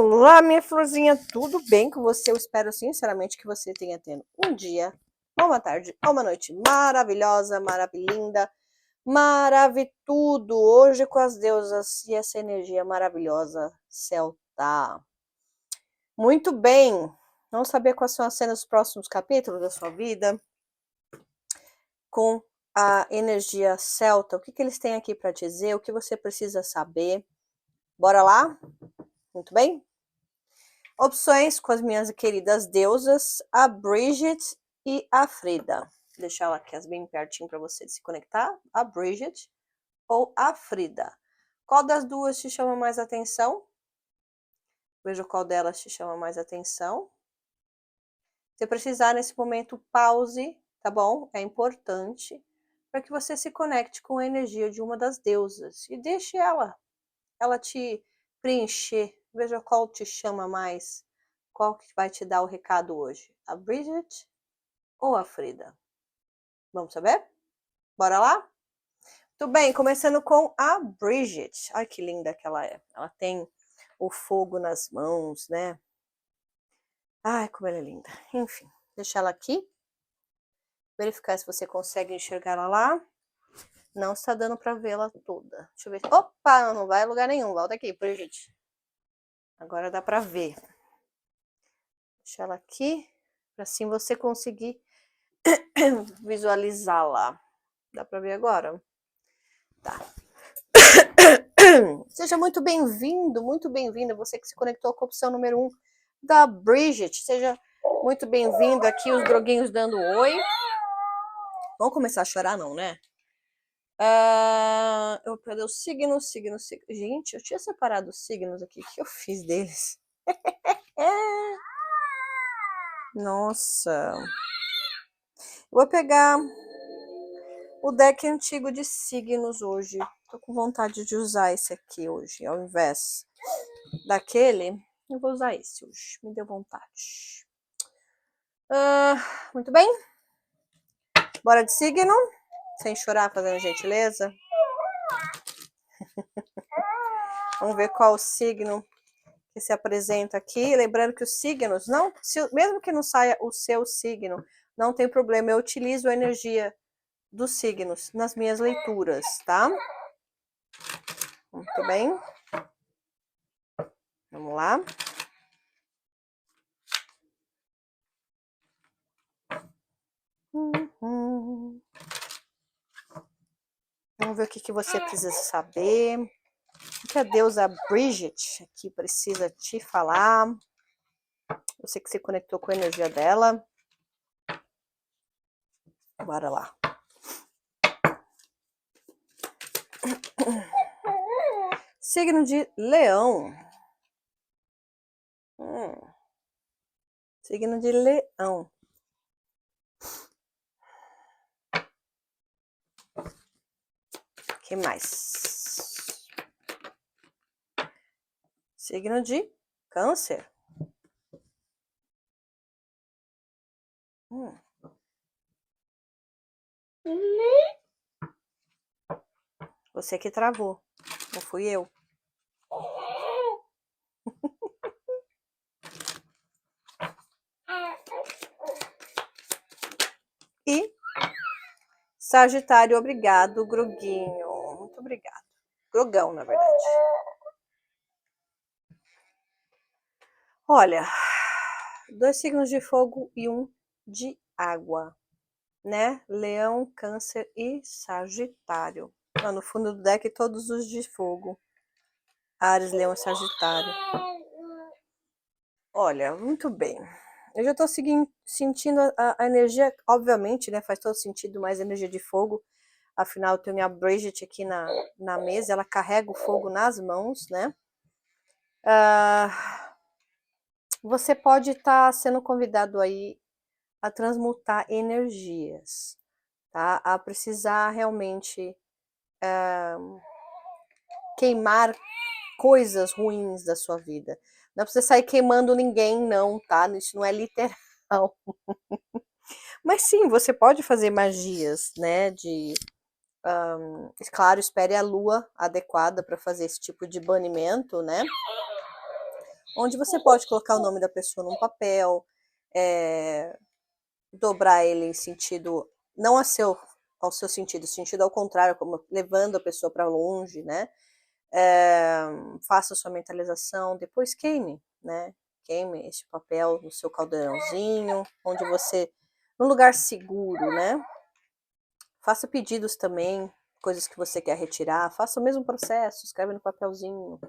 Olá, minha florzinha, tudo bem com você? Eu espero sinceramente que você tenha tendo um dia, uma tarde, uma noite maravilhosa, maravilhinda, tudo hoje com as deusas e essa energia maravilhosa celta. Muito bem, vamos saber quais são as cenas dos próximos capítulos da sua vida com a energia celta. O que eles têm aqui para dizer, o que você precisa saber. Bora lá? Muito bem? Opções com as minhas queridas deusas, a Bridget e a Frida. Vou deixar ela aqui bem pertinho para você se conectar. A Bridget ou a Frida. Qual das duas te chama mais atenção? Veja qual delas te chama mais atenção. Se precisar nesse momento, pause, tá bom? É importante para que você se conecte com a energia de uma das deusas e deixe ela te preencher. Veja qual te chama mais. Qual que vai te dar o recado hoje? A Bridget ou a Frida? Vamos saber? Bora lá? Tudo bem, começando com a Bridget. Ai, que linda que ela é. Ela tem o fogo nas mãos, né? Ai, como ela é linda. Enfim, deixa ela aqui. Verificar se você consegue enxergar ela lá. Não está dando para vê-la toda. Deixa eu ver. Opa, não vai a lugar nenhum. Volta aqui, Bridget. Agora dá para ver. Deixa ela aqui, para assim você conseguir visualizá-la. Dá para ver agora? Tá. Seja muito bem-vindo, muito bem-vinda. Você que se conectou com a opção número 1 da Bridget. Seja muito bem-vindo aqui, os droguinhos dando oi. Vamos começar a chorar não, né? Eu perdi o signo. Gente, eu tinha separado os signos aqui. O que eu fiz deles? Nossa. Vou pegar o deck antigo de signos hoje. Tô com vontade de usar esse aqui hoje, ao invés daquele. Eu vou usar esse hoje, me deu vontade. Muito bem. Bora de signo, sem chorar, fazendo gentileza. Vamos ver qual o signo que se apresenta aqui. Lembrando que os signos, mesmo que não saia o seu signo, não tem problema. Eu utilizo a energia dos signos nas minhas leituras, tá? Muito bem. Vamos lá. Vamos ver o que você precisa saber. O que a deusa Bridget aqui precisa te falar. Você que se conectou com a energia dela. Bora lá. Signo de Leão. Signo de Leão. Que mais? Signo de Câncer. Você que travou, não fui eu. E Sagitário, obrigado, Groguinho. Muito obrigado. Grogão, na verdade. Olha, 2 signos de fogo e 1 de água, né? Leão, Câncer e Sagitário. No fundo do deck, todos os de fogo. Áries, Leão e Sagitário. Olha, muito bem. Eu já tô sentindo a energia, obviamente, né? Faz todo sentido, mais energia de fogo. Afinal, eu tenho a Bridget aqui na mesa, ela carrega o fogo nas mãos, né? Você pode estar sendo convidado aí a transmutar energias, tá? A precisar realmente queimar coisas ruins da sua vida. Não precisa sair queimando ninguém, não, tá? Isso não é literal. Mas sim, você pode fazer magias, né? Claro, espere a lua adequada para fazer esse tipo de banimento, né? onde você pode colocar o nome da pessoa num papel, dobrar ele em sentido, não ao seu sentido, sentido ao contrário, como levando a pessoa para longe, né? Faça sua mentalização, depois queime, né? Queime esse papel no seu caldeirãozinho, onde você, num lugar seguro, né? Faça pedidos também, coisas que você quer retirar, faça o mesmo processo, escreve no papelzinho.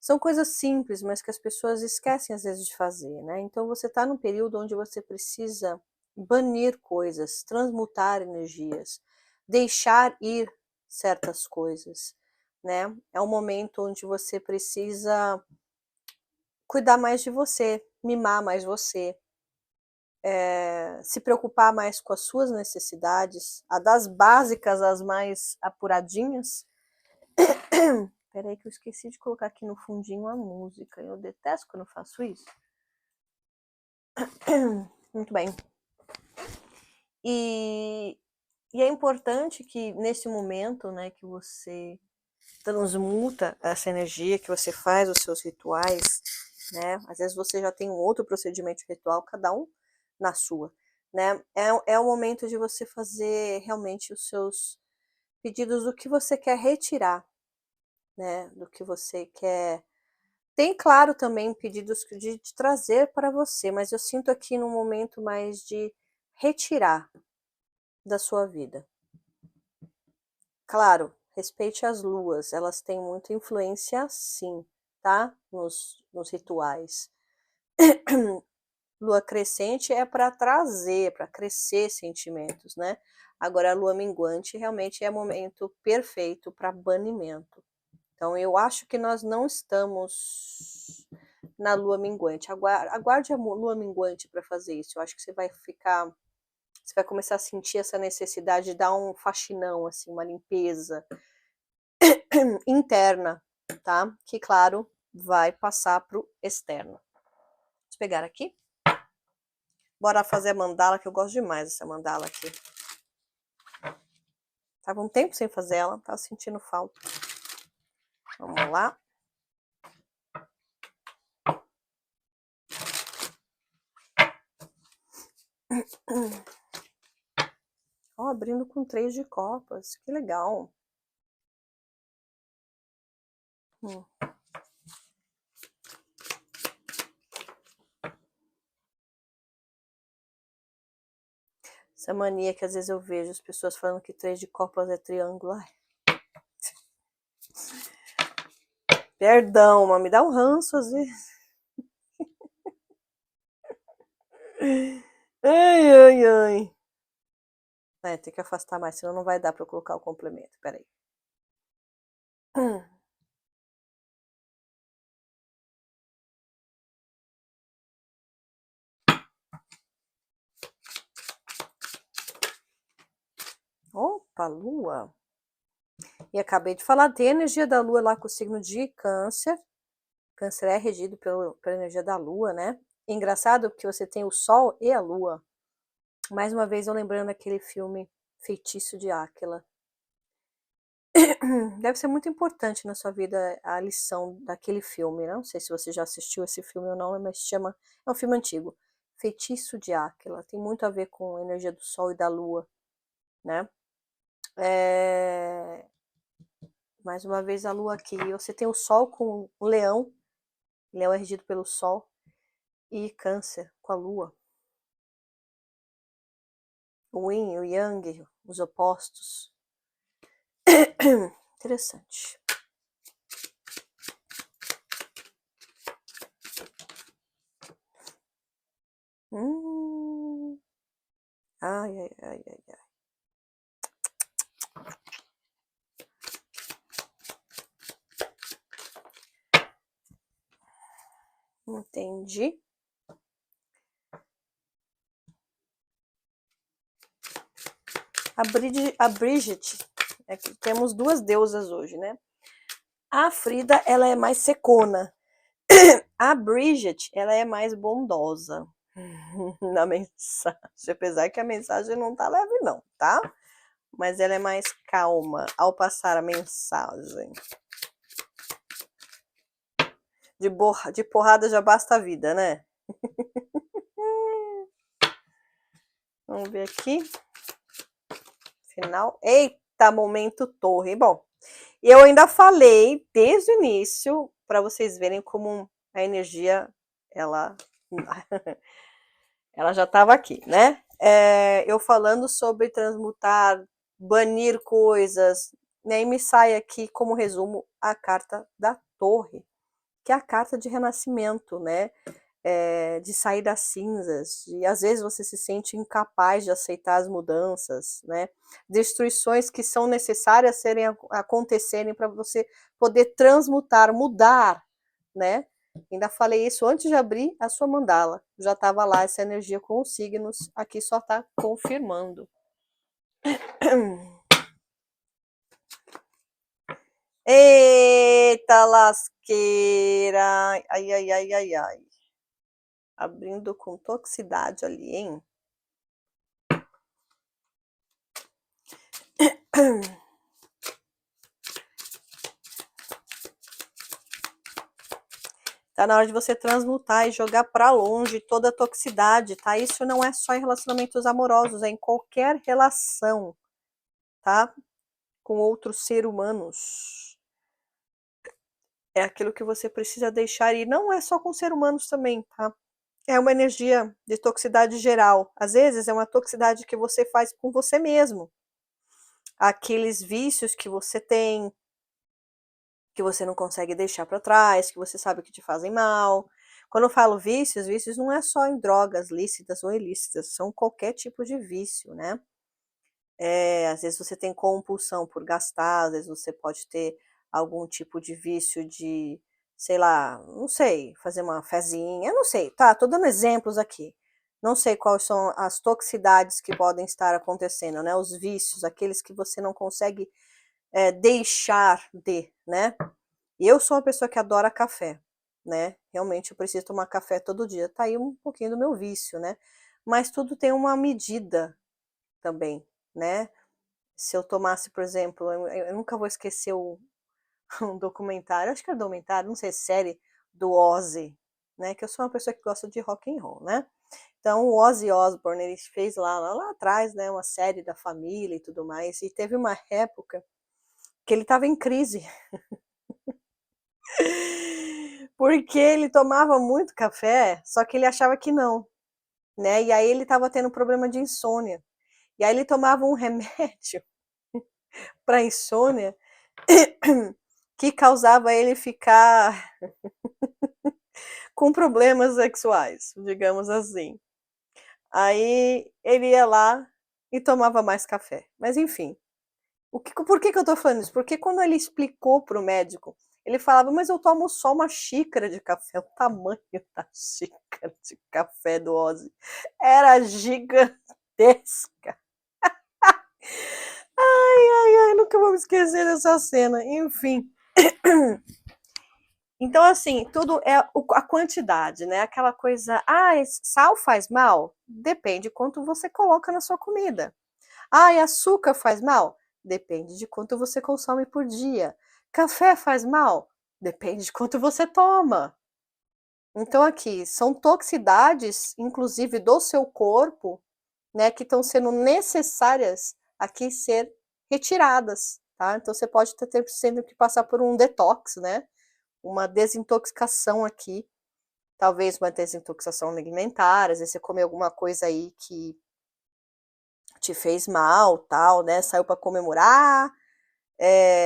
São coisas simples, mas que as pessoas esquecem às vezes de fazer, né? Então você está num período onde você precisa banir coisas, transmutar energias, deixar ir certas coisas, né? É um momento onde você precisa cuidar mais de você, mimar mais você, se preocupar mais com as suas necessidades, a das básicas às mais apuradinhas. Peraí que eu esqueci de colocar aqui no fundinho a música. Eu detesto quando eu faço isso. Muito bem. E é importante que nesse momento, né, que você transmuta essa energia, que você faz os seus rituais, né? Às vezes você já tem um outro procedimento ritual, cada um na sua, né? É o momento de você fazer realmente os seus pedidos do que você quer retirar, né? Do que você quer. Tem, claro, também pedidos de trazer para você, mas eu sinto aqui num momento mais de retirar da sua vida. Claro, respeite as luas, elas têm muita influência sim, tá? Nos rituais. Lua crescente é para trazer, para crescer sentimentos, né? Agora a lua minguante realmente é o momento perfeito para banimento. Então eu acho que nós não estamos na lua minguante. Aguarde a lua minguante para fazer isso. Eu acho que você vai começar a sentir essa necessidade de dar um faxinão, assim, uma limpeza interna, tá? Que, claro, vai passar para o externo. Vamos pegar aqui. Bora fazer a mandala, que eu gosto demais dessa mandala aqui. Tava um tempo sem fazer ela, tava sentindo falta. Vamos lá. Ó, abrindo com 3 de copas, que legal. Essa mania que às vezes eu vejo as pessoas falando que 3 de copas é triângulo. Perdão, mas me dá um ranço às vezes. Ai, ai, ai. Tem que afastar mais, senão não vai dar para eu colocar o complemento. Peraí. Opa, lua. E acabei de falar de energia da lua lá com o signo de câncer. Câncer é regido pela energia da lua, né? Engraçado porque você tem o sol e a lua. Mais uma vez eu lembrando aquele filme Feitiço de Áquila. Deve ser muito importante na sua vida a lição daquele filme, né? Não sei se você já assistiu esse filme ou não, mas chama, é um filme antigo. Feitiço de Áquila. Tem muito a ver com a energia do sol e da lua, né? Mais uma vez a lua aqui. Você tem o sol com o leão. O leão é regido pelo sol. E câncer com a lua. O yin e o yang, os opostos. Interessante. Ai, ai, ai, ai, ai. Entendi. A Bridget, temos duas deusas hoje, né? A Frida, ela é mais secona. A Bridget, ela é mais bondosa na mensagem, apesar que a mensagem não tá leve não, tá? Mas ela é mais calma ao passar a mensagem. de porrada já basta a vida, né? Vamos ver aqui. Final. Eita, momento torre. Bom, eu ainda falei desde o início, para vocês verem como a energia, ela, ela já estava aqui, né? Eu falando sobre transmutar, banir coisas, né? E me sai aqui como resumo a carta da torre, que é a carta de renascimento, né? De sair das cinzas, e às vezes você se sente incapaz de aceitar as mudanças, né? Destruições que são necessárias acontecerem para você poder transmutar, mudar, né? Ainda falei isso antes de abrir a sua mandala, já estava lá essa energia com os signos, aqui só está confirmando. Eita lasqueira! Ai, ai, ai, ai, ai. Abrindo com toxicidade ali, hein? Tá na hora de você transmutar e jogar para longe toda a toxicidade, tá? Isso não é só em relacionamentos amorosos, é em qualquer relação, tá? Com outros seres humanos. É aquilo que você precisa deixar ir. Não é só com seres humanos também, tá? É uma energia de toxicidade geral. Às vezes é uma toxicidade que você faz com você mesmo. Aqueles vícios que você tem, que você não consegue deixar para trás, que você sabe que te fazem mal. Quando eu falo vícios, vícios não é só em drogas lícitas ou ilícitas, são qualquer tipo de vício, né? Às vezes você tem compulsão por gastar, às vezes você pode ter algum tipo de vício de, sei lá, não sei, fazer uma fezinha, não sei, tá? Tô dando exemplos aqui. Não sei quais são as toxicidades que podem estar acontecendo, né? Os vícios, aqueles que você não consegue deixar de, né? E eu sou uma pessoa que adora café, né? Realmente eu preciso tomar café todo dia. Tá aí um pouquinho do meu vício, né? Mas tudo tem uma medida também, né? Se eu tomasse, por exemplo, eu nunca vou esquecer um documentário, acho que era documentário, não sei, série do Ozzy, né? Que eu sou uma pessoa que gosta de rock and roll, né? Então o Ozzy Osbourne, ele fez lá atrás, né? Uma série da família e tudo mais. E teve uma época que ele estava em crise. Porque ele tomava muito café, só que ele achava que não, né? E aí ele estava tendo problema de insônia. E aí ele tomava um remédio para insônia que causava ele ficar com problemas sexuais, digamos assim. Aí ele ia lá e tomava mais café. Mas enfim, por que eu tô falando isso? Porque quando ele explicou pro médico, ele falava, mas eu tomo só uma xícara de café. O tamanho da xícara de café do Ozzy era gigantesca. Ai, nunca vou me esquecer dessa cena. Enfim. Então, assim, tudo é a quantidade, né? Aquela coisa, sal faz mal? Depende de quanto você coloca na sua comida. Açúcar faz mal? Depende de quanto você consome por dia. Café faz mal? Depende de quanto você toma. Então, aqui, são toxicidades, inclusive do seu corpo, né, que estão sendo necessárias aqui ser retiradas, tá? Então, você pode estar tendo que passar por um detox, né? Uma desintoxicação aqui, talvez uma desintoxicação alimentar, às vezes você come alguma coisa aí que te fez mal, tal, né? Saiu para comemorar,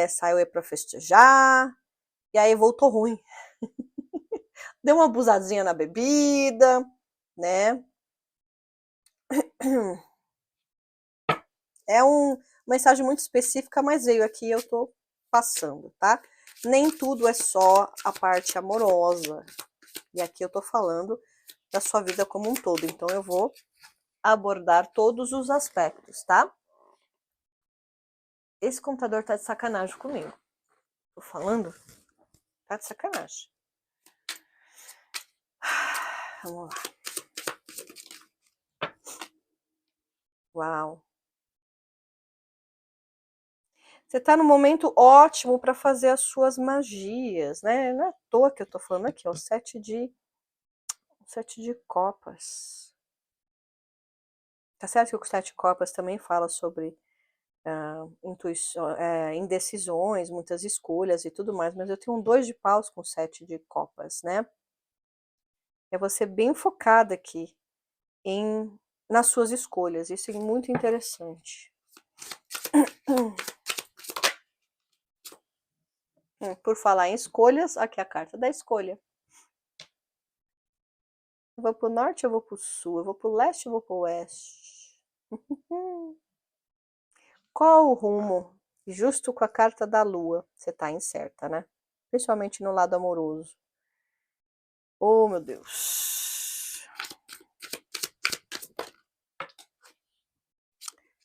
saiu aí para festejar, e aí voltou ruim. Deu uma abusadinha na bebida, né? É uma mensagem muito específica, mas veio aqui e eu tô passando, tá? Nem tudo é só a parte amorosa. E aqui eu tô falando da sua vida como um todo. Então eu vou abordar todos os aspectos, tá? Esse computador tá de sacanagem comigo. Tô falando? Tá de sacanagem. Vamos lá. Uau. Você está num momento ótimo para fazer as suas magias, né? Não é à toa que eu tô falando aqui, ó, o sete de copas. Tá certo que o sete de copas também fala sobre indecisões, muitas escolhas e tudo mais, mas eu tenho um 2 de paus com sete de copas, né? É você bem focada aqui nas suas escolhas, isso é muito interessante. Por falar em escolhas, aqui é a carta da escolha. Eu vou pro norte, eu vou pro sul, eu vou pro leste, eu vou pro oeste. Qual o rumo? Justo com a carta da lua, você tá incerta, né? Principalmente no lado amoroso. Oh, meu Deus.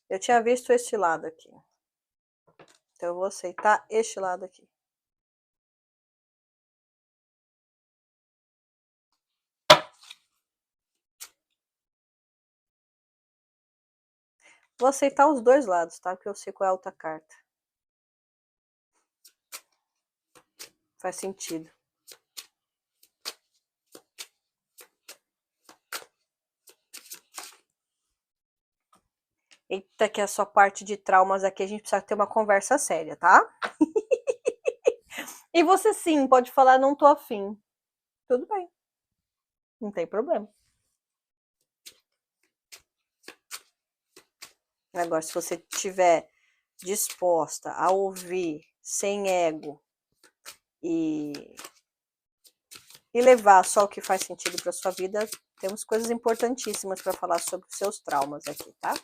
Eu tinha visto este lado aqui. Então eu vou aceitar este lado aqui. Vou aceitar os dois lados, tá? Porque eu sei qual é a outra carta. Faz sentido. Eita, que é a sua parte de traumas aqui, a gente precisa ter uma conversa séria, tá? E você sim, pode falar, não tô afim. Tudo bem. Não tem problema. Agora, se você estiver disposta a ouvir sem ego e levar só o que faz sentido para sua vida, temos coisas importantíssimas para falar sobre os seus traumas aqui, tá?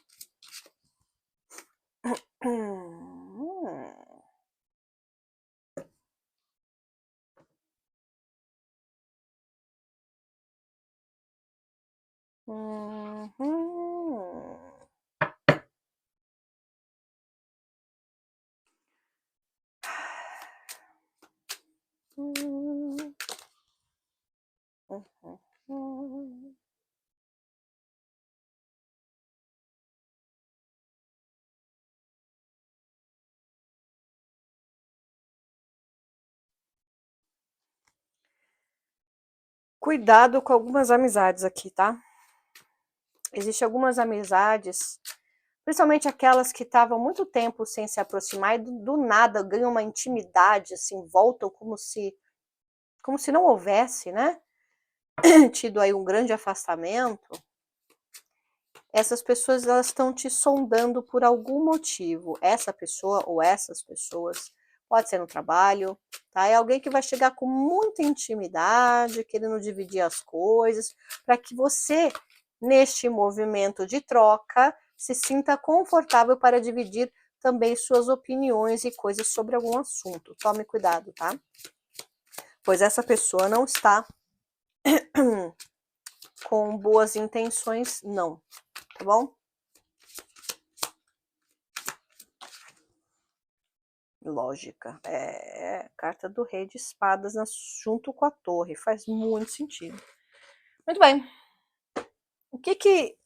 Cuidado com algumas amizades aqui, tá? Existem algumas amizades, principalmente aquelas que estavam muito tempo sem se aproximar e do nada ganham uma intimidade, assim, voltam como se não houvesse, né? Tido aí um grande afastamento. Essas pessoas, elas estão te sondando por algum motivo. Essa pessoa ou essas pessoas, pode ser no trabalho, tá? É alguém que vai chegar com muita intimidade, querendo dividir as coisas, para que você, neste movimento de troca, se sinta confortável para dividir também suas opiniões e coisas sobre algum assunto. Tome cuidado, tá? Pois essa pessoa não está com boas intenções, não, tá bom? Lógica. Carta do Rei de Espadas junto com a Torre. Faz muito sentido. Muito bem. O que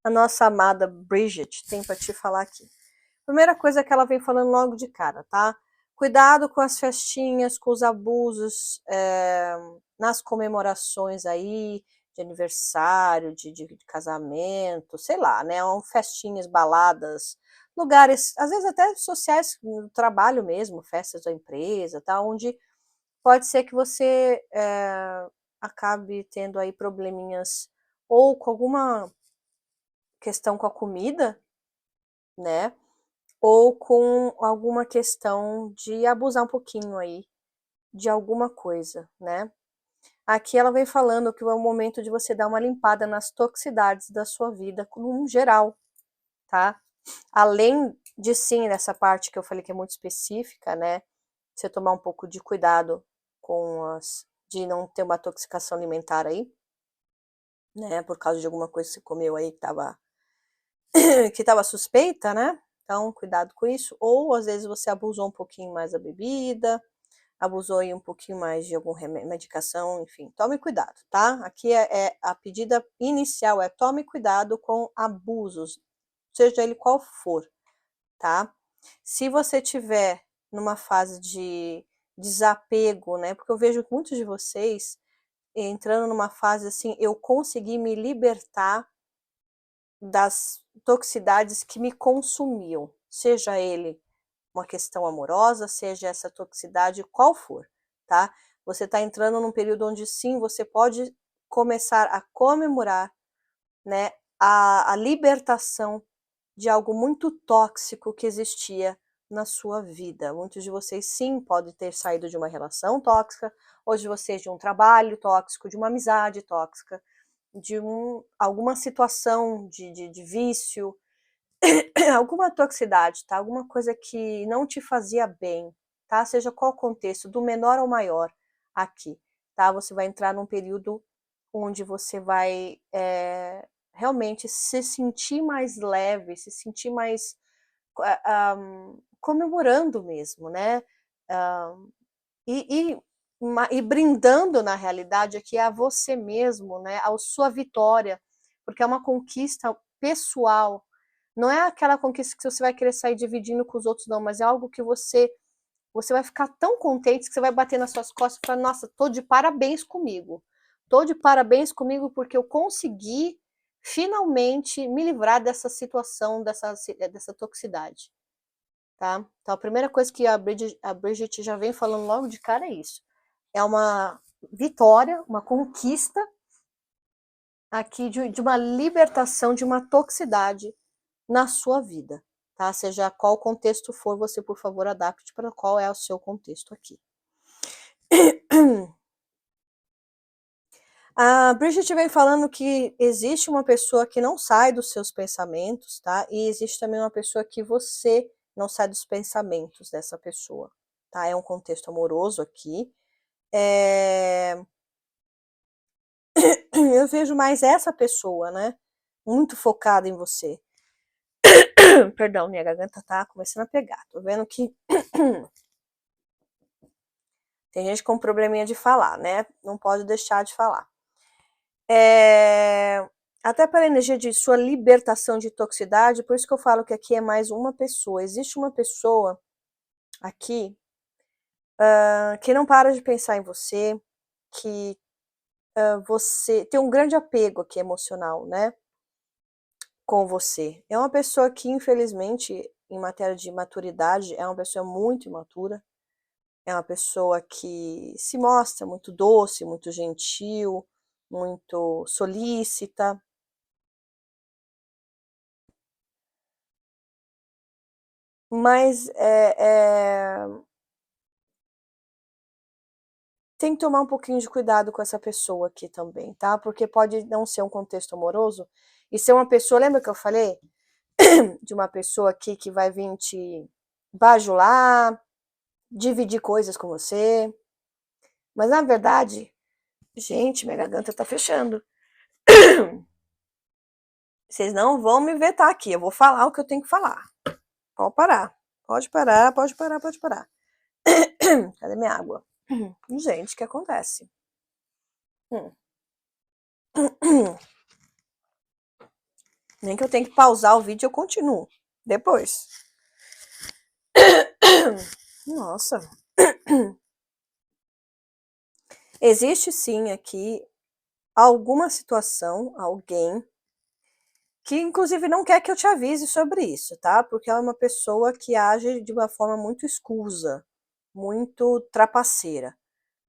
a nossa amada Bridget tem para te falar aqui? Primeira coisa que ela vem falando logo de cara, tá? Cuidado com as festinhas, com os abusos nas comemorações aí, de aniversário, de casamento, sei lá, né? Festinhas, baladas, lugares, às vezes até sociais, no trabalho mesmo, festas da empresa, tá? Onde pode ser que você acabe tendo aí probleminhas ou com alguma questão com a comida, né? Ou com alguma questão de abusar um pouquinho aí de alguma coisa, né? Aqui ela vem falando que é o momento de você dar uma limpada nas toxicidades da sua vida, no geral, tá? Além de sim, nessa parte que eu falei que é muito específica, né? Você tomar um pouco de cuidado de não ter uma intoxicação alimentar aí, né? Por causa de alguma coisa que você comeu aí que tava suspeita, né? Então, cuidado com isso. Ou às vezes você abusou um pouquinho mais da bebida, abusou aí um pouquinho mais de alguma medicação, enfim, tome cuidado, tá? Aqui a pedida inicial é tome cuidado com abusos, seja ele qual for, tá? Se você tiver numa fase de desapego, né? Porque eu vejo muitos de vocês entrando numa fase assim, eu consegui me libertar das toxicidades que me consumiam, seja ele uma questão amorosa, seja essa toxicidade qual for, tá? Você está entrando num período onde sim, você pode começar a comemorar, né, a libertação de algo muito tóxico que existia na sua vida. Muitos de vocês sim podem ter saído de uma relação tóxica, ou de vocês de um trabalho tóxico, de uma amizade tóxica, de alguma situação de vício, alguma toxicidade, tá? Alguma coisa que não te fazia bem, tá? Seja qual o contexto, do menor ao maior aqui, tá? Você vai entrar num período onde você vai realmente se sentir mais leve, se sentir mais comemorando mesmo, né? E, e, e brindando na realidade aqui a você mesmo, né? A sua vitória, porque é uma conquista pessoal. Não é aquela conquista que você vai querer sair dividindo com os outros, não, mas é algo que você vai ficar tão contente que você vai bater nas suas costas e falar, nossa, tô de parabéns comigo. Tô de parabéns comigo porque eu consegui finalmente me livrar dessa situação, dessa toxicidade, tá? Então a primeira coisa que a Bridget já vem falando logo de cara é isso. É uma vitória, uma conquista aqui de uma libertação de uma toxicidade na sua vida, tá? Seja qual contexto for, você, por favor, adapte para qual é o seu contexto aqui. A Bridget vem falando que existe uma pessoa que não sai dos seus pensamentos, tá? E existe também uma pessoa que você não sai dos pensamentos dessa pessoa, tá? É um contexto amoroso aqui. Eu vejo mais essa pessoa, né? Muito focada em você. Perdão, minha garganta tá começando a pegar. Tô vendo que tem gente com probleminha de falar, né? Não pode deixar de falar. Até pela energia de sua libertação de toxicidade, por isso que eu falo que aqui é mais uma pessoa. Existe uma pessoa aqui que não para de pensar em você, que você tem um grande apego aqui emocional, né? Com você. É uma pessoa que, infelizmente, em matéria de maturidade, é uma pessoa muito imatura. É uma pessoa que se mostra muito doce, muito gentil, muito solícita. Mas tem que tomar um pouquinho de cuidado com essa pessoa aqui também, tá? Porque pode não ser um contexto amoroso e ser uma pessoa, lembra que eu falei? De uma pessoa aqui que vai vir te bajular, dividir coisas com você. Mas na verdade, gente, minha garganta tá fechando. Vocês não vão me vetar aqui, eu vou falar o que eu tenho que falar. Pode parar. Pode parar, pode parar, pode parar. Cadê minha água? Gente, o que acontece? Nem que eu tenha que pausar o vídeo, eu continuo. Depois. Nossa. Existe sim aqui alguma situação, alguém, que inclusive não quer que eu te avise sobre isso, tá? Porque ela é uma pessoa que age de uma forma muito escusa, muito trapaceira,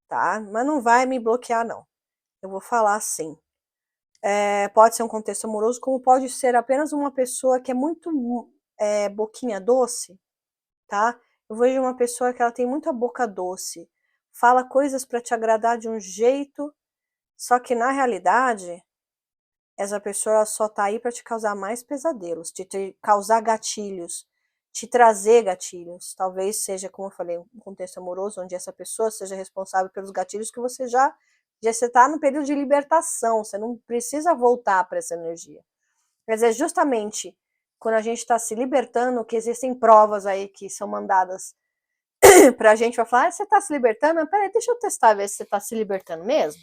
tá? Mas não vai me bloquear, não. Eu vou falar sim. Pode ser um contexto amoroso, como pode ser apenas uma pessoa que é muito boquinha doce, tá? Eu vejo uma pessoa que ela tem muita boca doce, fala coisas para te agradar de um jeito, só que na realidade essa pessoa só tá aí para te causar mais pesadelos, te causar gatilhos, te trazer gatilhos. Talvez seja, como eu falei, um contexto amoroso onde essa pessoa seja responsável pelos gatilhos que você já você está no período de libertação, você não precisa voltar para essa energia. Mas é justamente quando a gente está se libertando que existem provas aí que são mandadas pra gente, vai falar, você tá se libertando? Mas peraí, deixa eu testar, ver se você tá se libertando mesmo.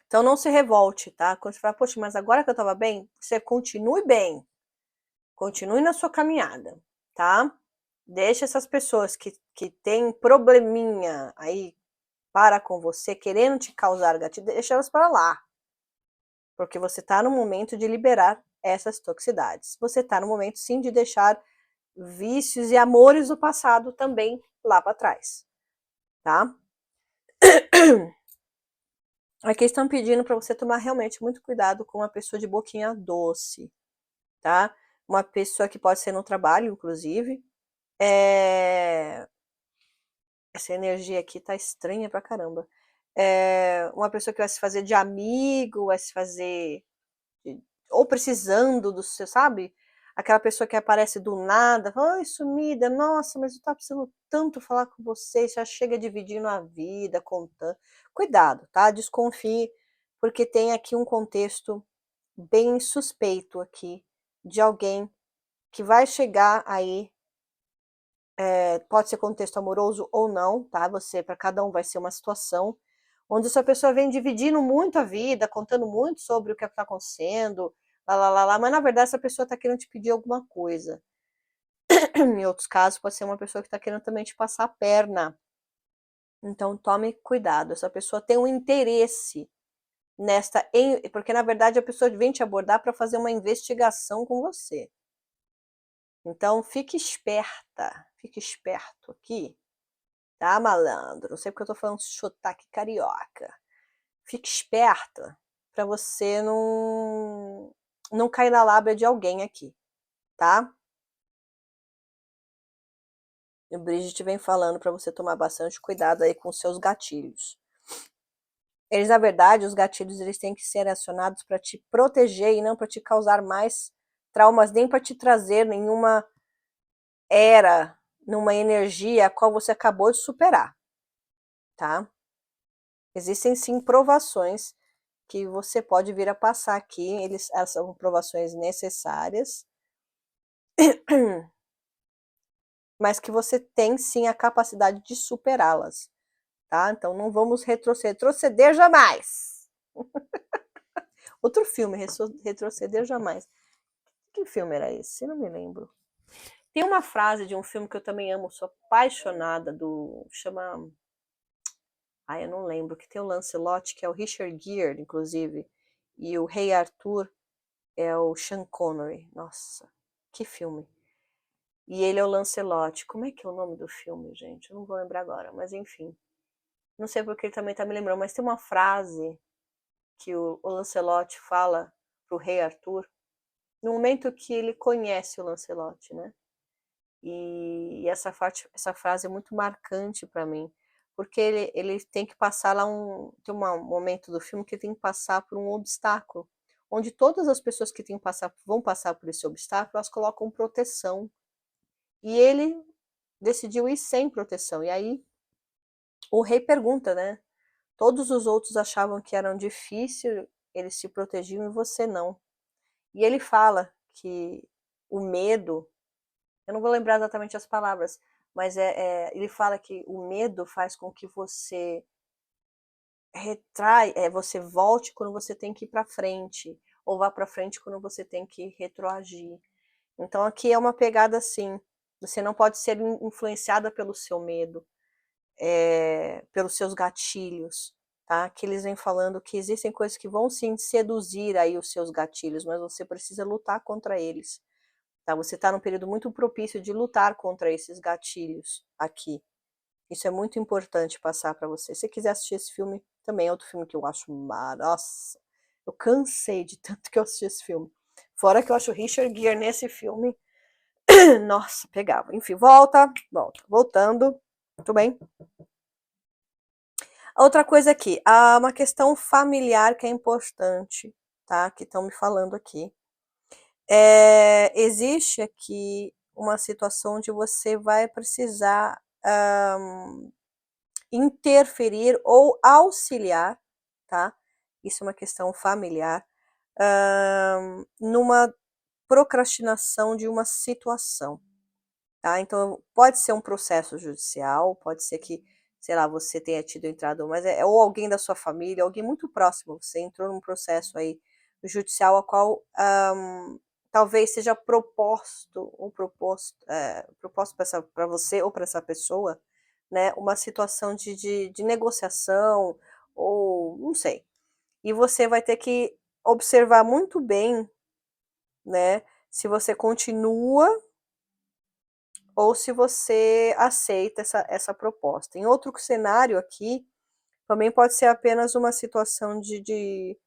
Então não se revolte, tá? Quando você fala, poxa, mas agora que eu tava bem, você continue bem. Continue na sua caminhada, tá? Deixa essas pessoas que têm probleminha aí para com você, querendo te causar gatilho, deixa elas para lá. Porque você está no momento de liberar essas toxicidades. Você está no momento, sim, de deixar vícios e amores do passado também lá para trás, tá? Aqui estão pedindo para você tomar realmente muito cuidado com uma pessoa de boquinha doce, tá? Uma pessoa que pode ser no trabalho, inclusive. Essa energia aqui tá estranha pra caramba. Uma pessoa que vai se fazer de amigo, vai se fazer ou precisando do seu, sabe? Aquela pessoa que aparece do nada, oi, sumida, nossa, mas eu tava precisando tanto falar com você, já chega dividindo a vida, contando. Cuidado, tá? Desconfie, porque tem aqui um contexto bem suspeito aqui de alguém que vai chegar aí, pode ser contexto amoroso ou não, tá? Você, para cada um vai ser uma situação, onde essa pessoa vem dividindo muito a vida, contando muito sobre o que está acontecendo, lá, mas na verdade essa pessoa está querendo te pedir alguma coisa. Em outros casos, pode ser uma pessoa que está querendo também te passar a perna. Então tome cuidado, essa pessoa tem um interesse porque na verdade a pessoa vem te abordar para fazer uma investigação com você. Então fique esperta, fique esperto aqui, tá, malandro? Não sei porque eu tô falando sotaque carioca. Fique esperta para você não cair na lábia de alguém aqui, tá? O Brigitte vem falando para você tomar bastante cuidado aí com os seus gatilhos. Eles, na verdade, os gatilhos, eles têm que ser acionados para te proteger e não para te causar mais traumas, nem para te trazer nenhuma era, numa energia a qual você acabou de superar, tá? Existem sim provações que você pode vir a passar aqui, elas são provações necessárias, mas que você tem sim a capacidade de superá-las, tá? Então não vamos retroceder jamais. Outro filme, retroceder jamais. Que filme era esse? Eu não me lembro. Tem uma frase de um filme que eu também amo, sou apaixonada, chama... eu não lembro, que tem o Lancelot, que é o Richard Gere, inclusive, e o Rei Arthur é o Sean Connery. Nossa, que filme. E ele é o Lancelot. Como é que é o nome do filme, gente? Eu não vou lembrar agora, mas enfim. Não sei porque ele também tá me lembrando, mas tem uma frase que o Lancelot fala pro Rei Arthur, no momento que ele conhece o Lancelot, né? E essa frase é muito marcante para mim, porque ele tem que passar lá tem um momento do filme que ele tem que passar por um obstáculo, onde todas as pessoas que vão passar por esse obstáculo, elas colocam proteção. E ele decidiu ir sem proteção. E aí o rei pergunta, né? Todos os outros achavam que era difícil, eles se protegiam e você não. E ele fala que o medo, eu não vou lembrar exatamente as palavras, mas ele fala que o medo faz com que você você volte quando você tem que ir para frente, ou vá para frente quando você tem que retroagir. Então aqui é uma pegada assim, você não pode ser influenciada pelo seu medo, pelos seus gatilhos, tá? Que eles vêm falando que existem coisas que vão sim seduzir aí os seus gatilhos, mas você precisa lutar contra eles, tá? Você está num período muito propício de lutar contra esses gatilhos aqui. Isso é muito importante passar para você. Se você quiser assistir esse filme, também é outro filme que eu acho nossa, eu cansei de tanto que eu assisti esse filme. Fora que eu acho o Richard Gere nesse filme, nossa, pegava. Enfim, voltando. Muito bem. Outra coisa aqui, há uma questão familiar que é importante, tá? Que estão me falando aqui. Existe aqui uma situação onde você vai precisar interferir ou auxiliar, tá? Isso é uma questão familiar, numa procrastinação de uma situação, tá? Então, pode ser um processo judicial, pode ser que, sei lá, você tenha tido entrado, mas ou alguém da sua família, alguém muito próximo, você entrou num processo aí judicial a qual talvez seja proposto para você ou para essa pessoa, né, uma situação de negociação, ou não sei. E você vai ter que observar muito bem, né, se você continua ou se você aceita essa proposta. Em outro cenário aqui, também pode ser apenas uma situação de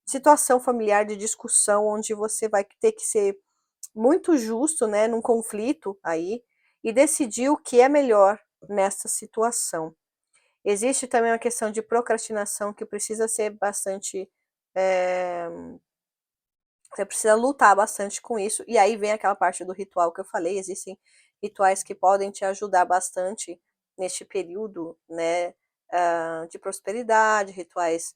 situação familiar, de discussão, onde você vai ter que ser muito justo, né, num conflito aí, e decidir o que é melhor nessa situação. Existe também uma questão de procrastinação que precisa ser bastante. É, você precisa lutar bastante com isso, e aí vem aquela parte do ritual que eu falei. Existem rituais que podem te ajudar bastante neste período, né, de prosperidade, rituais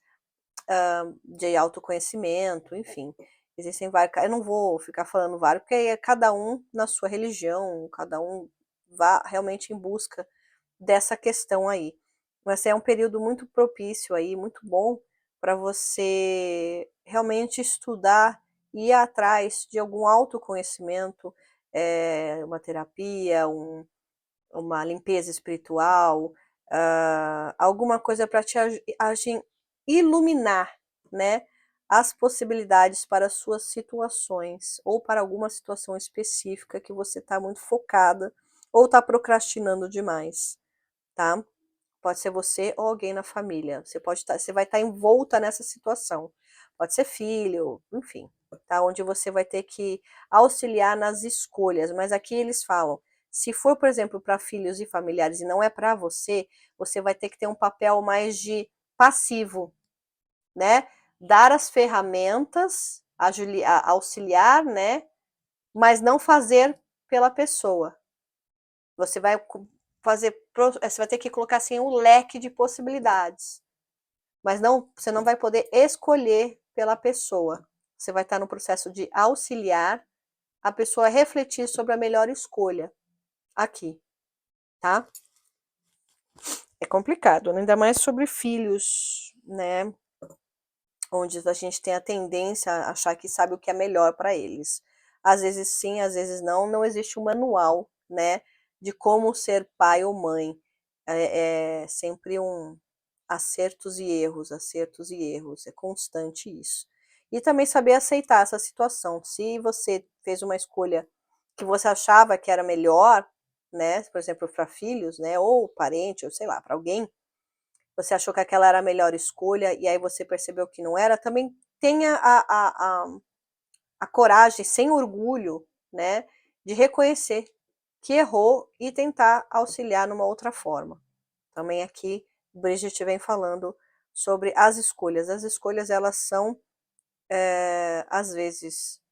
de autoconhecimento, enfim. Existem vários. Eu não vou ficar falando vários, porque aí é cada um na sua religião, cada um vá realmente em busca dessa questão aí. Mas é um período muito propício aí, muito bom para você realmente estudar e ir atrás de algum autoconhecimento, uma terapia, uma limpeza espiritual, alguma coisa para te iluminar, né, as possibilidades para suas situações, ou para alguma situação específica que você está muito focada, ou está procrastinando demais, tá? Pode ser você ou alguém na família. Você vai estar envolta nessa situação. Pode ser filho, enfim, tá? Onde você vai ter que auxiliar nas escolhas. Mas aqui eles falam, se for, por exemplo, para filhos e familiares e não é para você, você vai ter que ter um papel mais de passivo, né? Dar as ferramentas, auxiliar, né? Mas não fazer pela pessoa. Você vai você vai ter que colocar assim um leque de possibilidades, mas não, você não vai poder escolher pela pessoa. Você vai estar no processo de auxiliar a pessoa a refletir sobre a melhor escolha aqui, tá? É complicado, né? Ainda mais sobre filhos, né? Onde a gente tem a tendência a achar que sabe o que é melhor para eles. Às vezes sim, às vezes não. Não existe um manual, né, de como ser pai ou mãe. É sempre um acertos e erros. É constante isso. E também saber aceitar essa situação. Se você fez uma escolha que você achava que era melhor, né, por exemplo, para filhos, né, ou parente, ou sei lá, para alguém, você achou que aquela era a melhor escolha e aí você percebeu que não era, também tenha a coragem, sem orgulho, né, de reconhecer que errou e tentar auxiliar numa outra forma. Também aqui, Bridget vem falando sobre as escolhas. As escolhas, elas são, às vezes,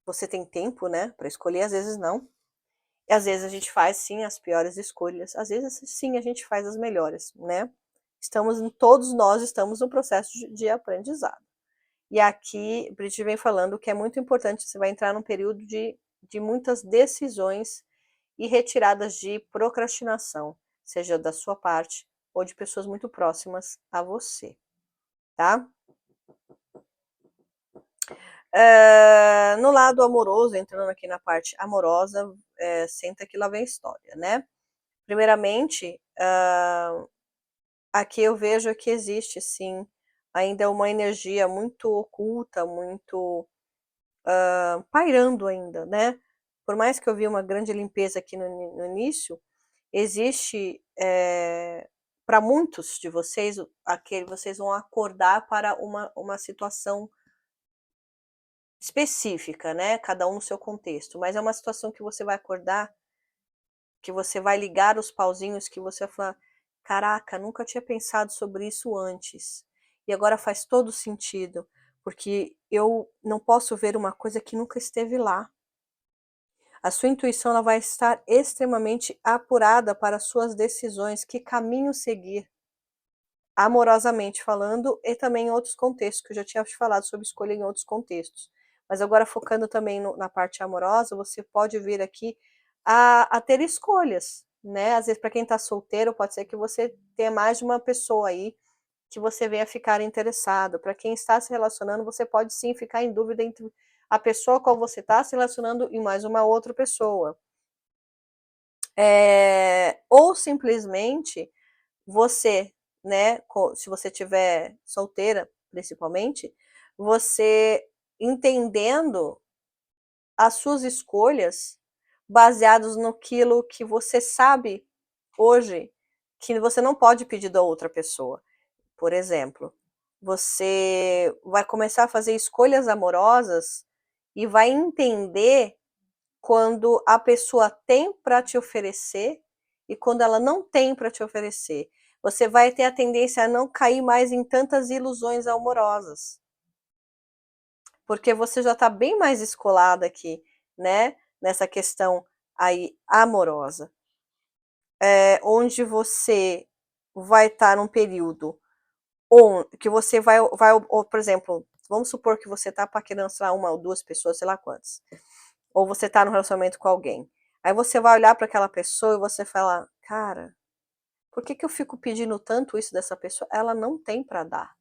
você tem tempo, né, para escolher, às vezes não. E às vezes a gente faz, sim, as piores escolhas. Às vezes, sim, a gente faz as melhores, né? Todos nós estamos no processo de aprendizado. E aqui, Bridget vem falando que é muito importante, você vai entrar num período de muitas decisões e retiradas de procrastinação, seja da sua parte ou de pessoas muito próximas a você, tá? No lado amoroso, entrando aqui na parte amorosa, senta que lá vem a história, né? Primeiramente, aqui eu vejo que existe, sim, ainda uma energia muito oculta, muito pairando ainda, né? Por mais que eu vi uma grande limpeza aqui no início, existe, para muitos de vocês, vocês vão acordar para uma situação específica, né? Cada um no seu contexto, mas é uma situação que você vai acordar, que você vai ligar os pauzinhos, que você vai falar, caraca, nunca tinha pensado sobre isso antes. E agora faz todo sentido, porque eu não posso ver uma coisa que nunca esteve lá. A sua intuição, ela vai estar extremamente apurada para suas decisões, que caminho seguir, amorosamente falando, e também em outros contextos, que eu já tinha te falado sobre escolha em outros contextos. Mas agora focando também na parte amorosa, você pode vir aqui a ter escolhas, né? Às vezes, para quem está solteiro, pode ser que você tenha mais de uma pessoa aí que você venha ficar interessado. Para quem está se relacionando, você pode sim ficar em dúvida entre a pessoa com a qual você está se relacionando em mais uma outra pessoa. Ou simplesmente você, né, se você estiver solteira, principalmente, você entendendo as suas escolhas baseados naquilo que você sabe hoje que você não pode pedir da outra pessoa. Por exemplo, você vai começar a fazer escolhas amorosas e vai entender quando a pessoa tem para te oferecer e quando ela não tem para te oferecer. Você vai ter a tendência a não cair mais em tantas ilusões amorosas, porque você já está bem mais escolada aqui, né, nessa questão aí amorosa, onde você vai estar num período que você vai, por exemplo, vamos supor que você está paquerando, sei lá, uma ou duas pessoas, sei lá quantas, ou você está num relacionamento com alguém, aí você vai olhar para aquela pessoa e você fala, cara, por que que eu fico pedindo tanto isso dessa pessoa? Ela não tem para dar.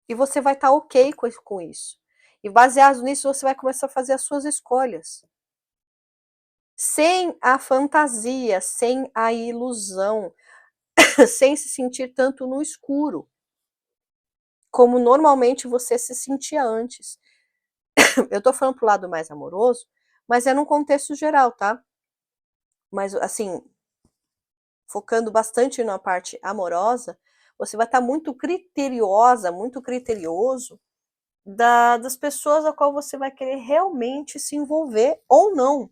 E você vai estar ok com isso. E baseado nisso, você vai começar a fazer as suas escolhas. Sem a fantasia, sem a ilusão, sem se sentir tanto no escuro, como normalmente você se sentia antes. Eu tô falando pro lado mais amoroso, mas é num contexto geral, tá? Mas, assim, focando bastante na parte amorosa, você vai estar muito criteriosa, muito criterioso das pessoas a qual você vai querer realmente se envolver ou não.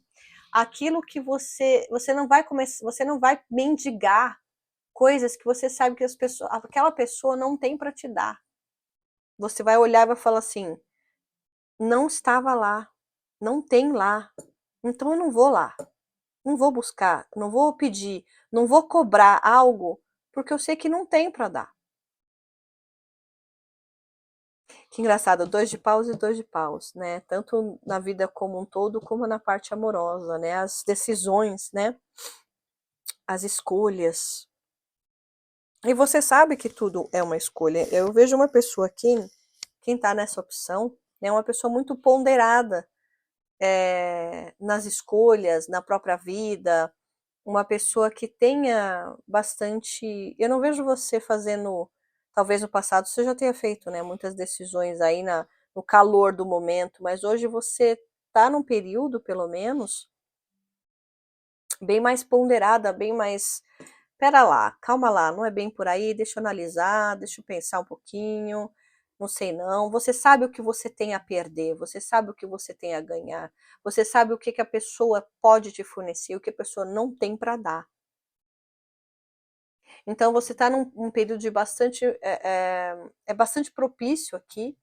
Aquilo que você não vai começar, você não vai mendigar coisas que você sabe que aquela pessoa não tem para te dar. Você vai olhar e vai falar assim: não estava lá, não tem lá, então eu não vou lá, não vou buscar, não vou pedir, não vou cobrar algo porque eu sei que não tem para dar. Que engraçado, 2 de paus e 2 de paus, né? Tanto na vida como um todo, como na parte amorosa, né? As decisões, né? As escolhas. E você sabe que tudo é uma escolha. Eu vejo uma pessoa aqui, quem tá nessa opção, é uma pessoa muito ponderada nas escolhas, na própria vida, uma pessoa que tenha bastante. Eu não vejo você fazendo, talvez no passado você já tenha feito, né, muitas decisões aí no calor do momento, mas hoje você está num período, pelo menos, bem mais ponderada, bem mais. Pera lá, calma lá, não é bem por aí, deixa eu analisar, deixa eu pensar um pouquinho, não sei não. Você sabe o que você tem a perder, você sabe o que você tem a ganhar, você sabe o que, que a pessoa pode te fornecer, o que a pessoa não tem para dar. Então você está num período de bastante, é bastante propício aqui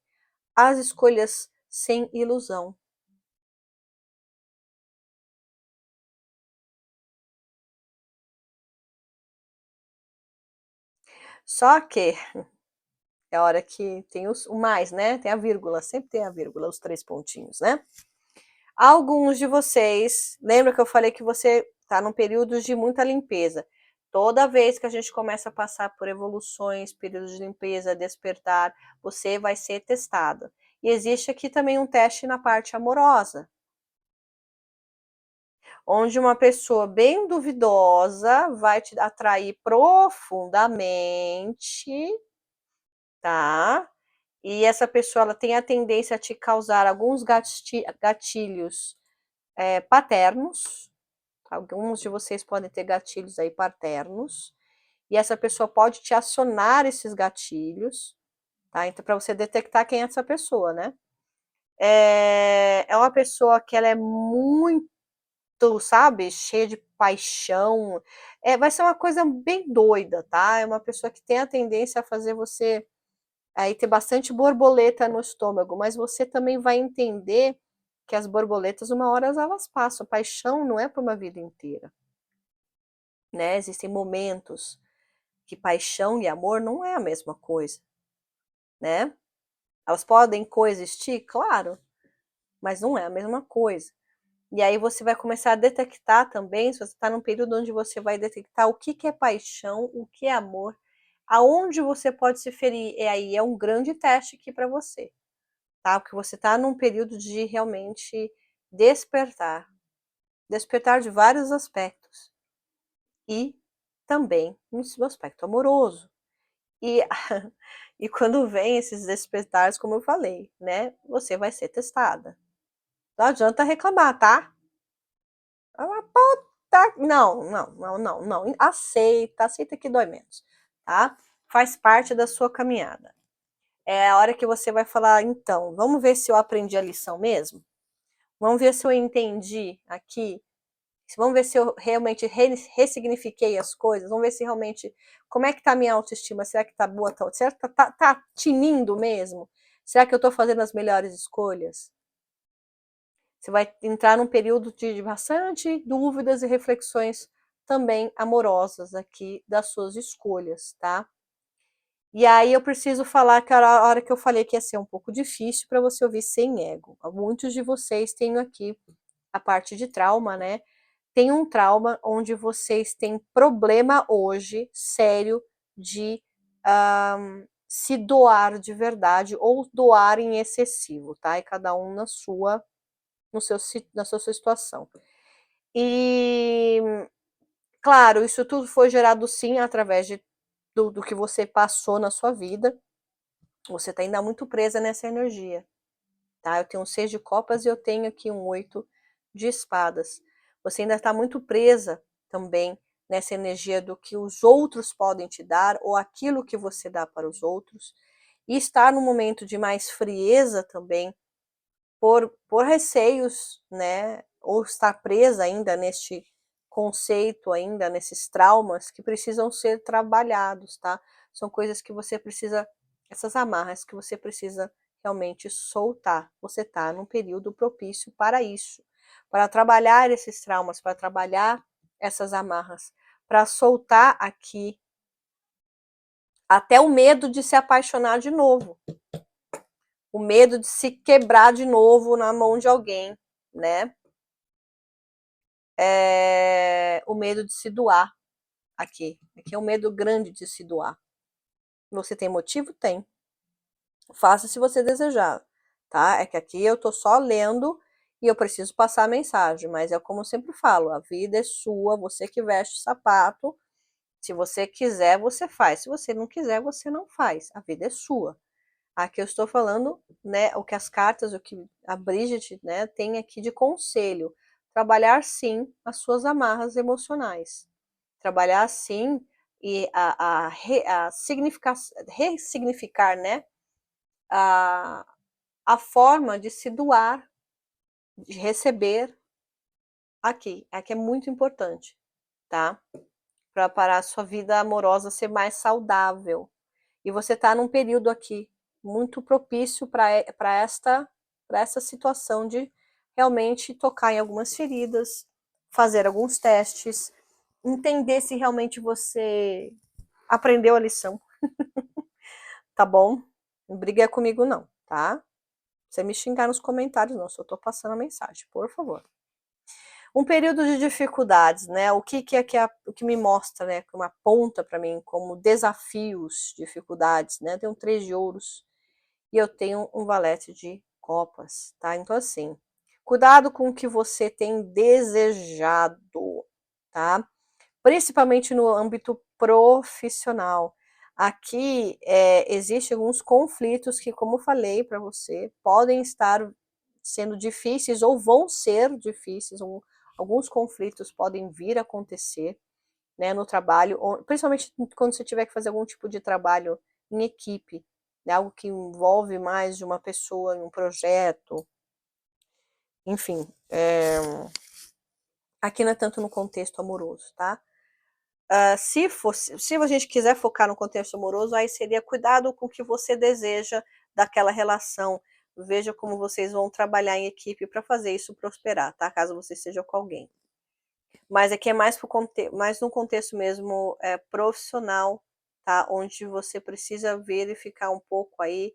às escolhas sem ilusão. Só que é a hora que tem o mais, né? Tem a vírgula, sempre tem a vírgula, os 3 pontinhos, né? Alguns de vocês, lembra que eu falei que você está num período de muita limpeza. Toda vez que a gente começa a passar por evoluções, períodos de limpeza, despertar, você vai ser testado. E existe aqui também um teste na parte amorosa, onde uma pessoa bem duvidosa vai te atrair profundamente, tá? E essa pessoa ela tem a tendência a te causar alguns gatilhos paternos. Alguns de vocês podem ter gatilhos aí paternos. E essa pessoa pode te acionar esses gatilhos, tá? Então, para você detectar quem é essa pessoa, né? É uma pessoa que ela é muito, sabe, cheia de paixão. Vai ser uma coisa bem doida, tá? É uma pessoa que tem a tendência a fazer você aí ter bastante borboleta no estômago, mas você também vai entender que as borboletas, uma hora elas passam. Paixão não é para uma vida inteira, né? Existem momentos que paixão e amor não é a mesma coisa, né? Elas podem coexistir, claro, mas não é a mesma coisa. E aí você vai começar a detectar também, se você está num período onde você vai detectar o que é paixão, o que é amor, aonde você pode se ferir. E aí é um grande teste aqui para você. tá? Porque você está num período de realmente despertar. Despertar de vários aspectos. E também no seu aspecto amoroso. E, e quando vem esses despertares, como eu falei, né? Você vai ser testada. Não adianta reclamar, tá? Não, não, não, não, não. Aceita que dói menos, tá? Faz parte da sua caminhada. É a hora que você vai falar, então, vamos ver se eu aprendi a lição mesmo? Vamos ver se eu entendi aqui? Vamos ver se eu realmente ressignifiquei as coisas? Vamos ver se realmente, como é que tá a minha autoestima? Será que tá boa? Será que tá tinindo mesmo? Será que eu tô fazendo as melhores escolhas? Você vai entrar num período de bastante dúvidas e reflexões também amorosas aqui das suas escolhas, tá? E aí eu preciso falar que a hora que eu falei que ia ser um pouco difícil para você ouvir sem ego. Muitos de vocês têm aqui a parte de trauma, né? Tem um trauma onde vocês têm problema hoje sério de se doar de verdade ou doar em excessivo, tá? E cada um na sua, no seu, na sua situação. E, claro, isso tudo foi gerado sim através do que você passou na sua vida. Você está ainda muito presa nessa energia, tá? Eu tenho um 6 de copas e eu tenho aqui um 8 de espadas. Você ainda está muito presa também nessa energia do que os outros podem te dar ou aquilo que você dá para os outros. E estar num momento de mais frieza também por receios, né? Ou estar presa ainda neste conceito, ainda nesses traumas que precisam ser trabalhados, tá? São coisas que você precisa, essas amarras que você precisa realmente soltar. Você está num período propício para isso, para trabalhar esses traumas, para trabalhar essas amarras, para soltar aqui até o medo de se apaixonar de novo, o medo de se quebrar de novo na mão de alguém, né? O medo de se doar aqui. Aqui é um medo grande de se doar. Você tem motivo? Tem. Faça se você desejar, tá? É que aqui eu tô só lendo e eu preciso passar a mensagem, mas é como eu sempre falo, a vida é sua, você que veste o sapato. Se você quiser, você faz. Se você não quiser, você não faz. A vida é sua. Aqui eu estou falando, né, o que as cartas, o que a Bridget, né, tem aqui de conselho. Trabalhar sim as suas amarras emocionais. Trabalhar sim e a significar, ressignificar, né, a, a forma de se doar, de receber aqui. Aqui é muito importante, tá? Para a sua vida amorosa ser mais saudável. E você está num período aqui muito propício para essa situação de realmente tocar em algumas feridas, fazer alguns testes, entender se realmente você aprendeu a lição, tá bom? Não briga comigo não, tá? Você me xingar nos comentários não, só tô passando a mensagem, por favor. Um período de dificuldades, né? O que é o que me mostra, né? Que uma ponta para mim como desafios, dificuldades, né? Tem um 3 de ouros e eu tenho um valete de copas, tá? Então assim, cuidado com o que você tem desejado, tá? Principalmente no âmbito profissional. Aqui existem alguns conflitos que, como falei para você, podem estar sendo difíceis ou vão ser difíceis. Alguns conflitos podem vir a acontecer, né, no trabalho, principalmente quando você tiver que fazer algum tipo de trabalho em equipe, né, algo que envolve mais de uma pessoa em um projeto, enfim. Aqui não é tanto no contexto amoroso, tá? Se a gente quiser focar no contexto amoroso, aí seria cuidado com o que você deseja daquela relação. Veja como vocês vão trabalhar em equipe para fazer isso prosperar, tá? Caso você esteja com alguém. Mas aqui é mais no contexto mesmo profissional, tá? Onde você precisa verificar um pouco aí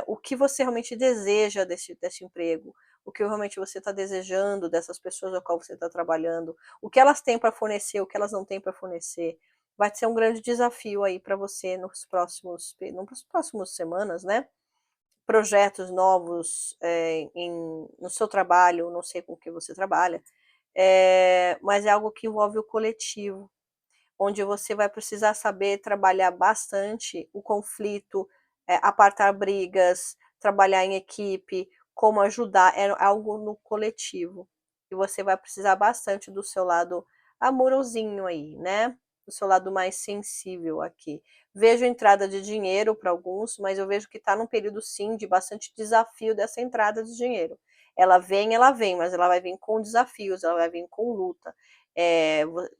o que você realmente deseja desse emprego, o que realmente você está desejando dessas pessoas a qual você está trabalhando, o que elas têm para fornecer, o que elas não têm para fornecer. Vai ser um grande desafio aí para você nos próximos semanas, né? projetos novos no seu trabalho, não sei com que você trabalha, mas é algo que envolve o coletivo, onde você vai precisar saber trabalhar bastante o conflito, apartar brigas, trabalhar em equipe, como ajudar, é algo no coletivo. E você vai precisar bastante do seu lado amorosinho aí, né? Do seu lado mais sensível aqui. Vejo entrada de dinheiro para alguns, mas eu vejo que está num período sim de bastante desafio dessa entrada de dinheiro. Ela vem, mas ela vai vir com desafios, ela vai vir com luta.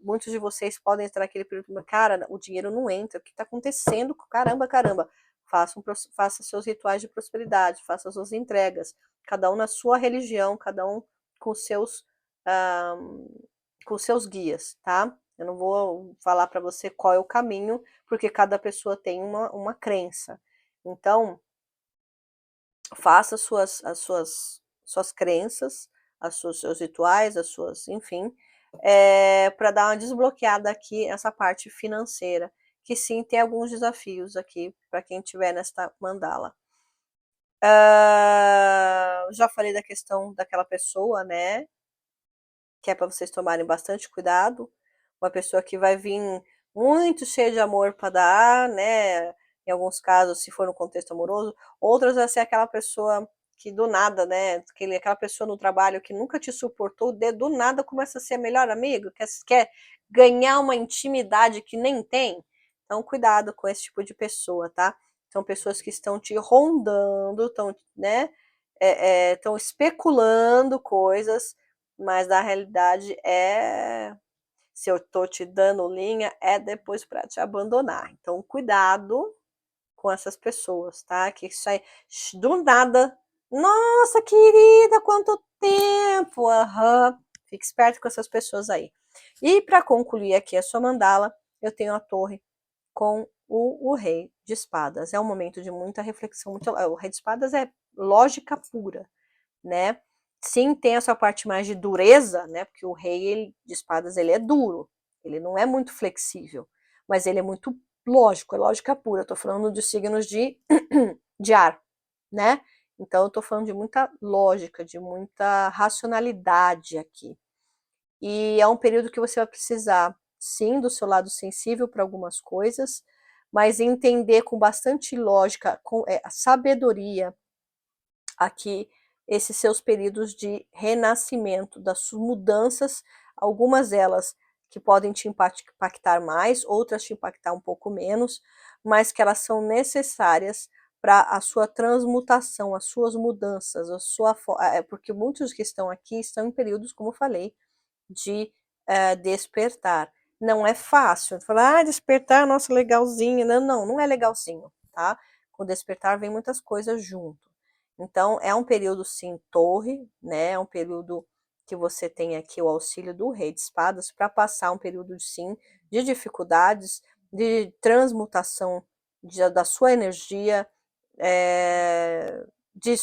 Muitos de vocês podem estar naquele período, cara, o dinheiro não entra, o que está acontecendo? Caramba, caramba. Faça seus rituais de prosperidade, faça suas entregas, cada um na sua religião, cada um com seus, ah, com seus guias, tá? Eu não vou falar para você qual é o caminho, porque cada pessoa tem uma crença. Então, faça suas crenças, seus rituais, enfim, para dar uma desbloqueada aqui essa parte financeira, que sim tem alguns desafios aqui para quem tiver nesta mandala. Já falei da questão daquela pessoa, né? Que é para vocês tomarem bastante cuidado. Uma pessoa que vai vir muito cheia de amor para dar, né? Em alguns casos, se for no contexto amoroso, outras vai ser aquela pessoa que do nada, né? Aquela pessoa no trabalho que nunca te suportou, do nada começa a ser melhor amigo, quer ganhar uma intimidade que nem tem. Então, cuidado com esse tipo de pessoa, tá? São pessoas que estão te rondando, estão, né? Estão especulando coisas, mas na realidade se eu tô te dando linha, é depois para te abandonar. Então, cuidado com essas pessoas, tá? Que sai do nada. Nossa, querida, quanto tempo! Aham. Fique esperto com essas pessoas aí. E para concluir aqui a sua mandala, eu tenho a torre com o rei de espadas. É um momento de muita reflexão. O rei de espadas é lógica pura, né? Sim, tem essa parte mais de dureza, né? Porque o rei de espadas ele é duro, ele não é muito flexível, mas ele é muito lógico, é lógica pura. Eu tô falando de signos de ar, né? Então eu tô falando de muita lógica, de muita racionalidade aqui. E é um período que você vai precisar, sim, do seu lado sensível para algumas coisas, mas entender com bastante lógica, com sabedoria, aqui esses seus períodos de renascimento, das suas mudanças, algumas delas que podem te impactar mais, outras te impactar um pouco menos, mas que elas são necessárias para a sua transmutação, as suas mudanças, porque muitos que estão aqui estão em períodos, como eu falei, de despertar. Não é fácil. Falar, despertar, nossa, legalzinho. Não, não, não é legalzinho, tá? Com despertar vem muitas coisas junto. Então, é um período, sim, torre, né? É um período que você tem aqui o auxílio do rei de espadas para passar um período, sim, de dificuldades, de transmutação da sua energia, de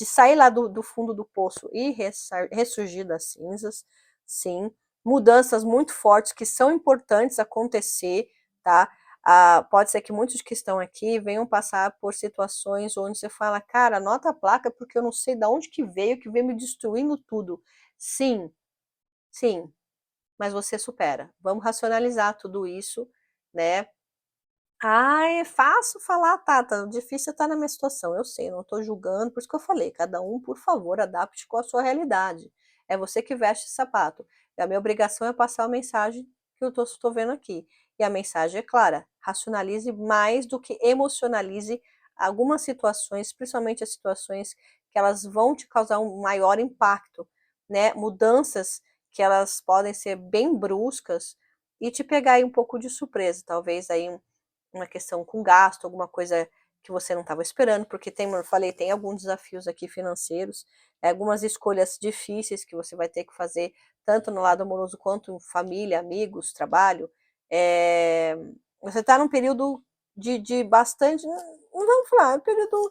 sair lá do fundo do poço e ressurgir das cinzas, sim. Mudanças muito fortes que são importantes acontecer, tá? Pode ser que muitos que estão aqui venham passar por situações onde você fala, cara, anota a placa porque eu não sei de onde que veio me destruindo tudo. Sim, sim, mas você supera. Vamos racionalizar tudo isso, né? Ah, é fácil falar, Tata. Difícil estar na minha situação. Eu sei, não estou julgando, por isso que eu falei. Cada um, por favor, adapte com a sua realidade. É você que veste esse sapato. E a minha obrigação é passar a mensagem que eu estou vendo aqui. E a mensagem é clara: racionalize mais do que emocionalize algumas situações, principalmente as situações que elas vão te causar um maior impacto, né? Mudanças que elas podem ser bem bruscas e te pegar aí um pouco de surpresa, talvez aí uma questão com gasto, alguma coisa que você não estava esperando, porque tem, como eu falei, tem alguns desafios aqui financeiros, algumas escolhas difíceis que você vai ter que fazer, tanto no lado amoroso quanto em família, amigos, trabalho. Você está num período de bastante, não vamos falar, é um período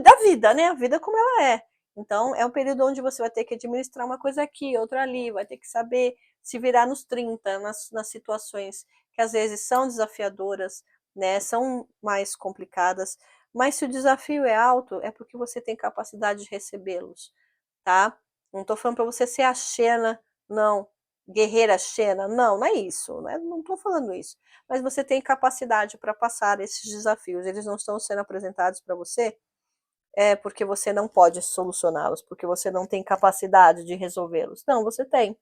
da vida, né? A vida como ela é. Então, é um período onde você vai ter que administrar uma coisa aqui, outra ali, vai ter que saber se virar nos 30, nas situações que às vezes são desafiadoras, né, são mais complicadas, Mas se o desafio é alto, é porque você tem capacidade de recebê-los, tá? Não tô falando para você ser a Xena, não. Guerreira Xena, não, não é isso, né? Não tô falando isso. Mas você tem capacidade para passar esses desafios. Eles não estão sendo apresentados para você porque você não pode solucioná-los, porque você não tem capacidade de resolvê-los. Não, você tem.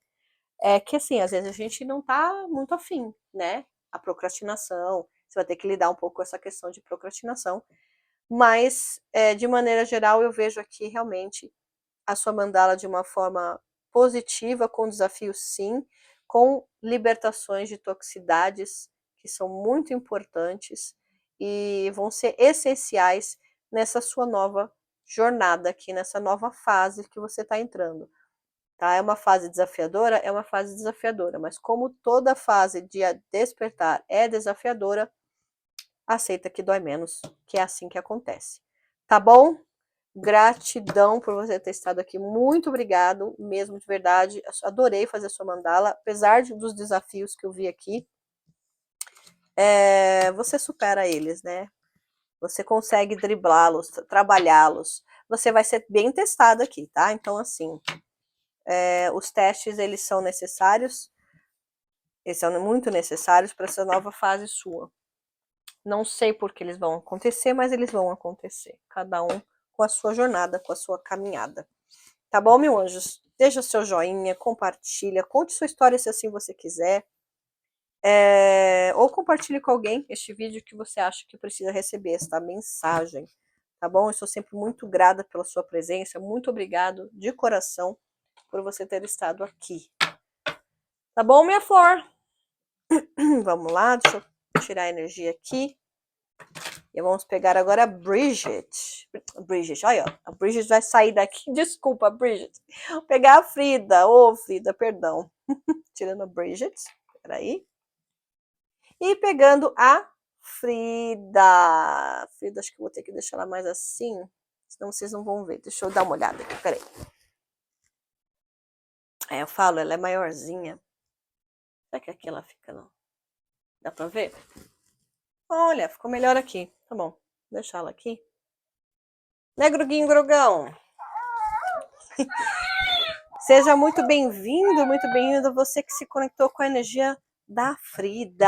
É que assim, às vezes a gente não tá muito afim, né? A procrastinação, você vai ter que lidar um pouco com essa questão de procrastinação. Mas, de maneira geral, eu vejo aqui realmente a sua mandala de uma forma positiva, com desafios sim, com libertações de toxicidades que são muito importantes e vão ser essenciais nessa sua nova jornada aqui, nessa nova fase que você está entrando. Tá? É uma fase desafiadora? É uma fase desafiadora, mas como toda fase de despertar é desafiadora, aceita que dói menos, que é assim que acontece. Tá bom? Gratidão por você ter estado aqui. Muito obrigado, mesmo de verdade. Adorei fazer a sua mandala, apesar dos desafios que eu vi aqui. Você supera eles, né? Você consegue driblá-los, trabalhá-los. Você vai ser bem testado aqui, tá? Então, assim, os testes, eles são necessários. Eles são muito necessários para essa nova fase sua. Não sei por que eles vão acontecer, mas eles vão acontecer. Cada um com a sua jornada, com a sua caminhada. Tá bom, meus anjos? Deixa seu joinha, compartilha, conte sua história se assim você quiser. Ou compartilhe com alguém este vídeo que você acha que precisa receber esta mensagem. Tá bom? Eu sou sempre muito grata pela sua presença. Muito obrigado de coração por você ter estado aqui. Tá bom, minha flor? Vamos lá, deixa eu tirar a energia aqui. E vamos pegar agora a Bridget. Bridget, olha, a Bridget vai sair daqui. Desculpa, Bridget. Vou pegar a Frida. Ô, Frida, perdão. Tirando a Bridget. Peraí. E pegando a Frida. Frida, acho que eu vou ter que deixar ela mais assim. Senão vocês não vão ver. Deixa eu dar uma olhada aqui, peraí. Eu falo, ela é maiorzinha. Será que aqui ela fica, não? Dá pra ver? Olha, ficou melhor aqui. Tá bom, vou deixar ela aqui. Né, Groguinho Grogão? Seja muito bem-vindo você que se conectou com a energia da Frida.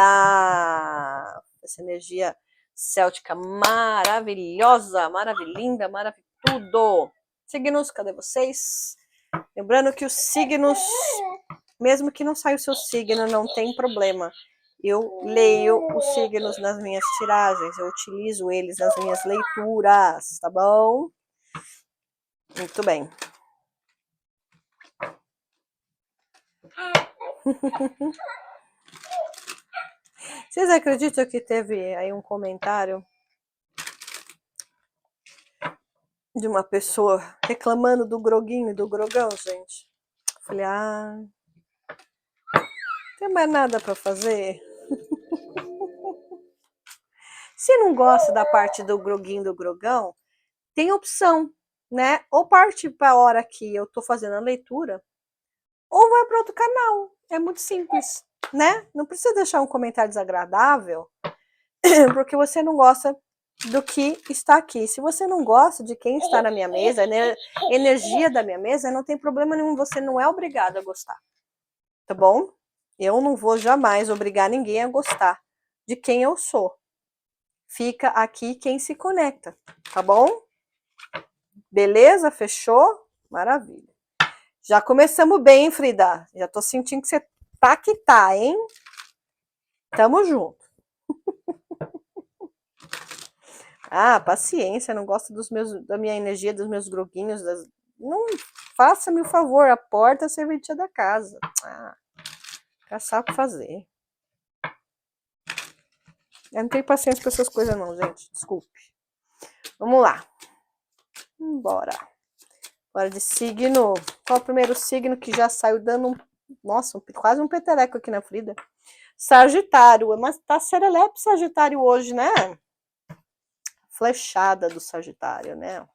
Essa energia céltica maravilhosa, maravilhinda, maravilhudo. Signos, cadê vocês? Lembrando que os signos, mesmo que não saia o seu signo, não tem problema. Eu leio os signos nas minhas tiragens, eu utilizo eles nas minhas leituras, tá bom? Muito bem. Vocês acreditam que teve aí um comentário de uma pessoa reclamando do Groguinho e do Grogão, gente? Falei, não tem mais nada para fazer. Se não gosta da parte do Groguinho e do Grogão, tem opção, né? Ou parte para a hora que eu tô fazendo a leitura, ou vai para outro canal. É muito simples, né? Não precisa deixar um comentário desagradável, porque você não gosta do que está aqui. Se você não gosta de quem está na minha mesa, a energia da minha mesa, não tem problema nenhum, você não é obrigado a gostar, tá bom? Eu não vou jamais obrigar ninguém a gostar de quem eu sou. Fica aqui quem se conecta, tá bom? Beleza? Fechou? Maravilha. Já começamos bem, Frida. Já tô sentindo que você tá que tá, hein? Tamo junto. Paciência, não gosto da minha energia, dos meus groguinhos. Não, faça-me o favor, a porta é a serventia da casa. Caçar o que fazer. Eu não tenho paciência com essas coisas não, gente. Desculpe. Vamos lá. Bora. Bora de signo. Qual é o primeiro signo que já saiu dando nossa, quase um peteleco aqui na Frida? Sagitário. Mas tá serelepe Sagitário hoje, né? Flechada do Sagitário, né?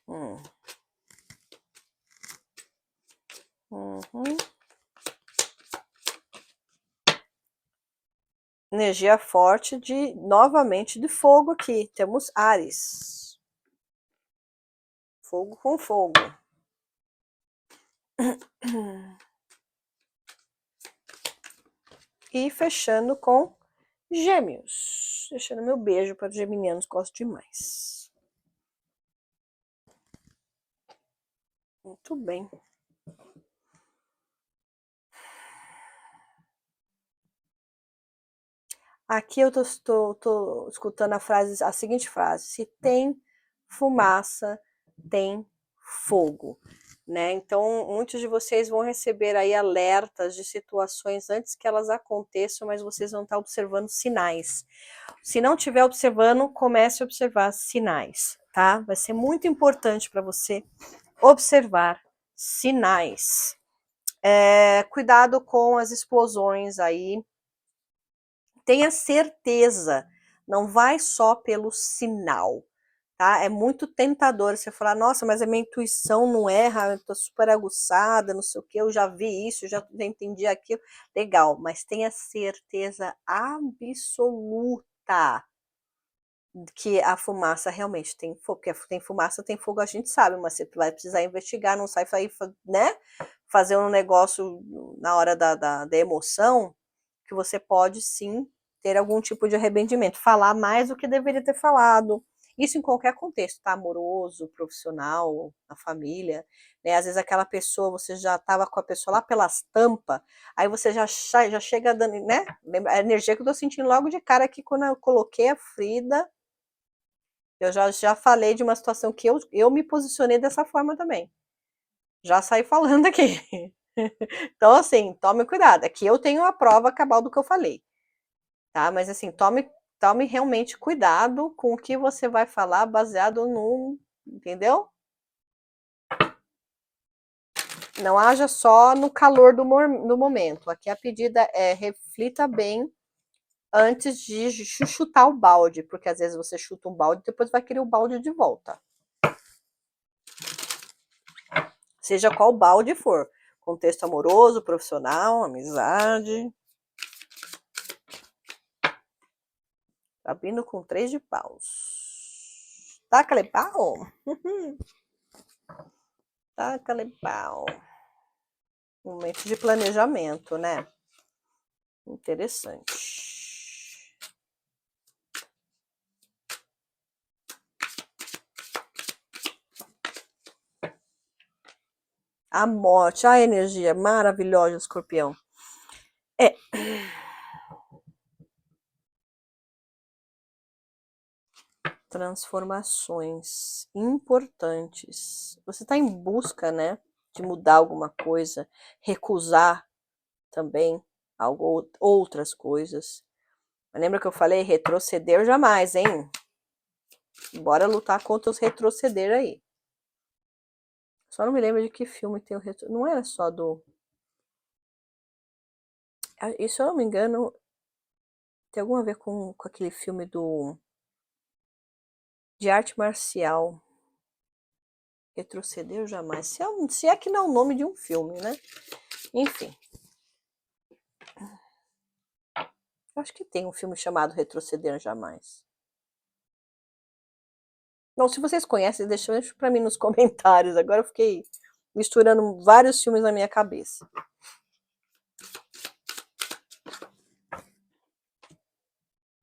Uhum. Energia forte novamente de fogo aqui. Temos Áries. Fogo com fogo. E fechando com Gêmeos. Deixando meu beijo para os geminianos, gosto demais. Muito bem. Aqui eu tô escutando a seguinte frase: se tem fumaça, tem fogo, né? Então, muitos de vocês vão receber aí alertas de situações antes que elas aconteçam, mas vocês vão estar observando sinais. Se não estiver observando, comece a observar sinais, tá? Vai ser muito importante para você observar sinais. Cuidado com as explosões aí. Tenha certeza, não vai só pelo sinal, tá? É muito tentador você falar, nossa, mas a minha intuição não erra, eu tô super aguçada, não sei o que, eu já vi isso, já entendi aquilo. Legal, mas tenha certeza absoluta que a fumaça realmente tem fogo, porque tem fumaça, tem fogo, a gente sabe, mas você vai precisar investigar, não sai, né? Fazer um negócio na hora da emoção, que você pode sim ter algum tipo de arrependimento, falar mais do que deveria ter falado. Isso em qualquer contexto, tá? Amoroso, profissional, na família, né? Às vezes aquela pessoa, você já estava com a pessoa lá pelas tampas, aí você já chega dando, né? A energia que eu tô sentindo logo de cara aqui quando eu coloquei a Frida, eu já falei de uma situação que eu me posicionei dessa forma também. Já saí falando aqui. Então, assim, tome cuidado. Aqui eu tenho a prova cabal do que eu falei, tá? Mas, assim, tome realmente cuidado com o que você vai falar baseado no. Entendeu? Não haja só no calor do momento. Aqui a pedida é reflita bem antes de chutar o balde, porque às vezes você chuta um balde e depois vai querer o balde de volta. Seja qual balde for. Contexto amoroso, profissional, amizade. Abrindo com 3 de paus. Taca-lhe pau? Taca-lhe pau. Momento de planejamento, né? Interessante. A morte, a energia maravilhosa, escorpião. Transformações importantes. Você está em busca, né, de mudar alguma coisa, recusar também outras coisas. Mas lembra que eu falei retroceder jamais, hein? Bora lutar contra os retroceder aí. Só não me lembro de que filme tem o retroceder. Não era só do. E se eu não me engano, tem alguma a ver com aquele filme de arte marcial. Retroceder jamais. Se é que não é o nome de um filme, né? Enfim. Acho que tem um filme chamado Retroceder Jamais. Bom, se vocês conhecem, deixa para mim nos comentários. Agora eu fiquei misturando vários filmes na minha cabeça.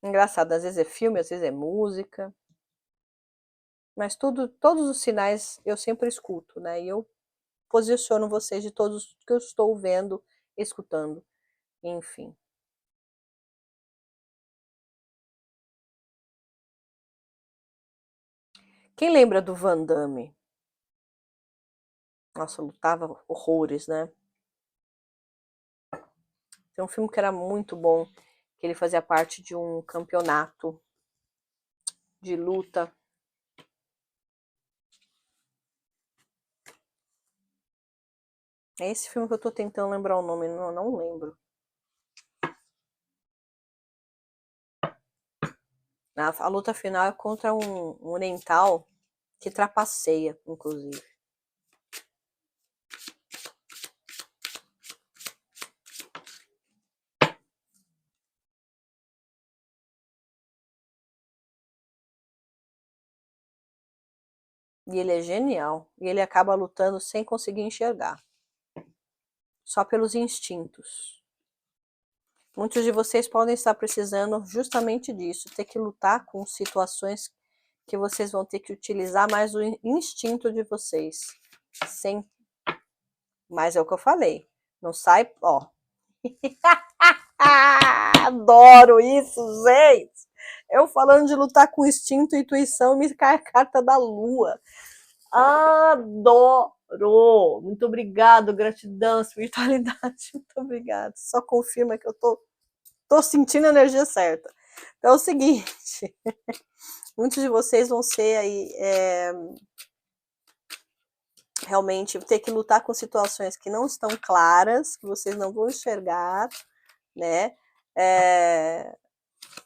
Engraçado, às vezes é filme, às vezes é música. Mas todos os sinais eu sempre escuto, né? E eu posiciono vocês de todos que eu estou vendo, escutando, enfim. Quem lembra do Van Damme? Nossa, lutava horrores, né? Tem um filme que era muito bom, que ele fazia parte de um campeonato de luta. É esse filme que eu tô tentando lembrar o nome, não lembro. A luta final é contra um oriental que trapaceia, inclusive. E ele é genial. E ele acaba lutando sem conseguir enxergar. Só pelos instintos. Muitos de vocês podem estar precisando justamente disso. Ter que lutar com situações que vocês vão ter que utilizar mais o instinto de vocês. Sem... Mas é o que eu falei. Não sai... Ó. Adoro isso, gente! Eu falando de lutar com instinto e intuição, me cai a carta da lua. Adoro! Muito obrigado, gratidão, espiritualidade. Muito obrigado. Só confirma que eu tô sentindo a energia certa. Então é o seguinte, muitos de vocês vão ser aí realmente ter que lutar com situações que não estão claras, que vocês não vão enxergar, né?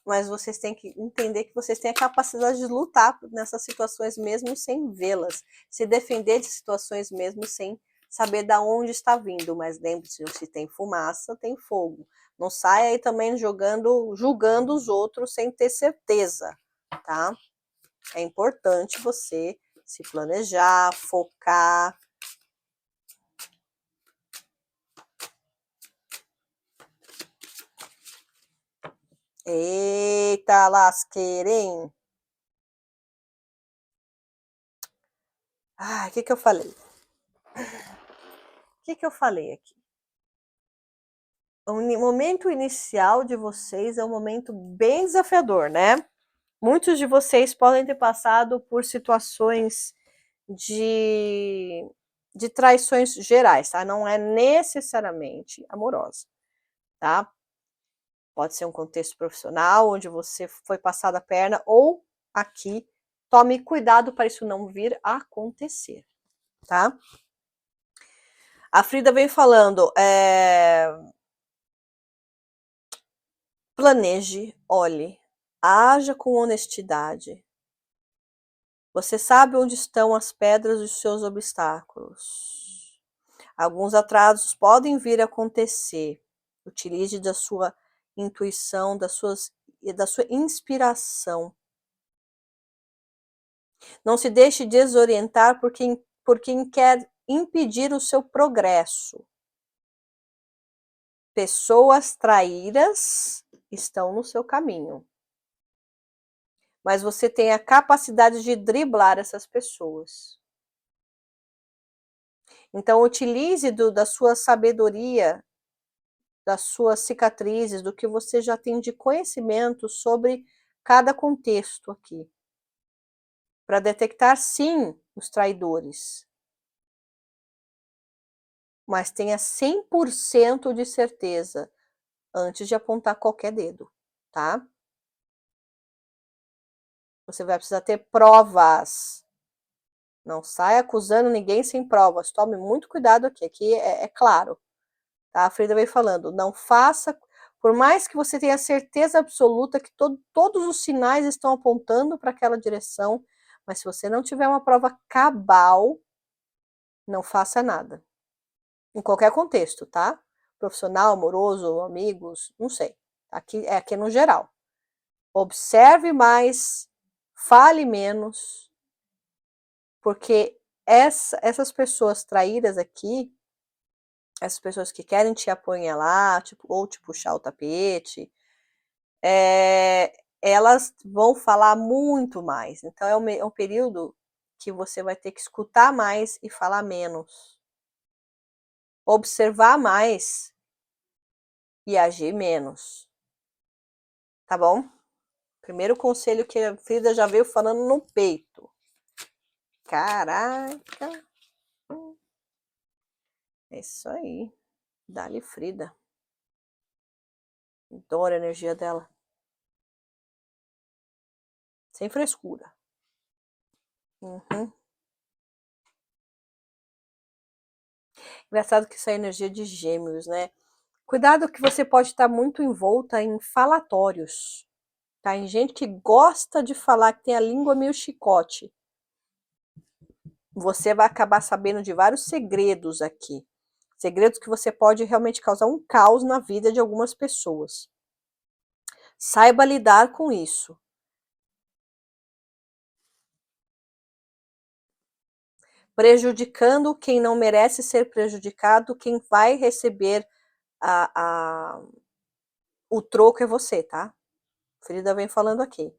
Mas vocês têm que entender que vocês têm a capacidade de lutar nessas situações mesmo sem vê-las, se defender de situações mesmo sem saber de onde está vindo, mas lembre-se, se tem fumaça, tem fogo. Não saia aí também julgando os outros sem ter certeza, tá? É importante você se planejar, focar. Eita, lasqueira, Ah, o que eu falei? O que eu falei aqui? O momento inicial de vocês é um momento bem desafiador, né? Muitos de vocês podem ter passado por situações de traições gerais, tá? Não é necessariamente amorosa, tá? Pode ser um contexto profissional, onde você foi passada a perna, ou aqui, tome cuidado para isso não vir a acontecer, tá? A Frida vem falando, planeje, olhe, haja com honestidade. Você sabe onde estão as pedras dos seus obstáculos. Alguns atrasos podem vir a acontecer. Utilize da sua intuição, da sua inspiração. Não se deixe desorientar por quem quer impedir o seu progresso. Pessoas traíras estão no seu caminho. Mas você tem a capacidade de driblar essas pessoas. Então, utilize da sua sabedoria, das suas cicatrizes, do que você já tem de conhecimento sobre cada contexto aqui, para detectar, sim, os traidores. Mas tenha 100% de certeza antes de apontar qualquer dedo, tá? Você vai precisar ter provas. Não saia acusando ninguém sem provas. Tome muito cuidado aqui. Aqui é claro. Tá? A Frida vem falando, não faça, por mais que você tenha certeza absoluta que todos os sinais estão apontando para aquela direção, mas se você não tiver uma prova cabal, não faça nada. Em qualquer contexto, tá? Profissional, amoroso, amigos, não sei. Aqui no geral. Observe mais, fale menos, porque essas pessoas traídas aqui, essas pessoas que querem te apunhalar, ou te puxar o tapete, elas vão falar muito mais. Então, é um período que você vai ter que escutar mais e falar menos. Observar mais e agir menos. Tá bom? Primeiro conselho que a Frida já veio falando no peito. Caraca! É isso aí. Dá-lhe Frida. Adoro a energia dela. Sem frescura. Uhum. Engraçado que isso é energia de Gêmeos, né? Cuidado que você pode estar muito envolta em falatórios. Tá? Em gente que gosta de falar, que tem a língua meio chicote. Você vai acabar sabendo de vários segredos aqui. Segredos que você pode realmente causar um caos na vida de algumas pessoas. Saiba lidar com isso. prejudicando quem não merece ser prejudicado, quem vai receber o troco é você, tá? Frida vem falando aqui.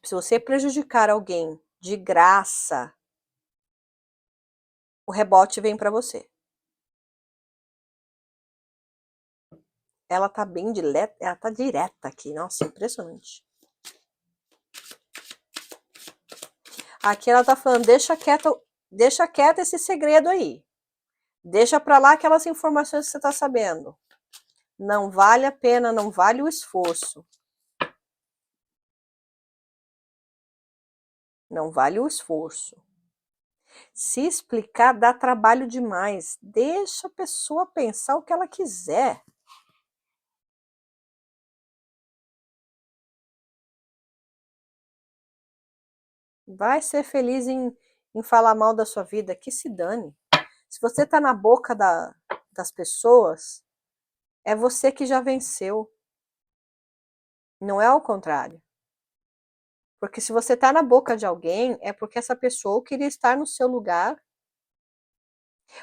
Se você prejudicar alguém de graça, o rebote vem para você. Ela tá bem direta, ela tá direta aqui, nossa, impressionante. Aqui ela tá falando, deixa quieto esse segredo aí. Deixa para lá aquelas informações que você tá sabendo. Não vale a pena, não vale o esforço. Não vale o esforço. Se explicar dá trabalho demais. Deixa a pessoa pensar o que ela quiser. Vai ser feliz em falar mal da sua vida, que se dane. Se você tá na boca das pessoas, é você que já venceu. Não é ao contrário. Porque se você tá na boca de alguém, é porque essa pessoa queria estar no seu lugar,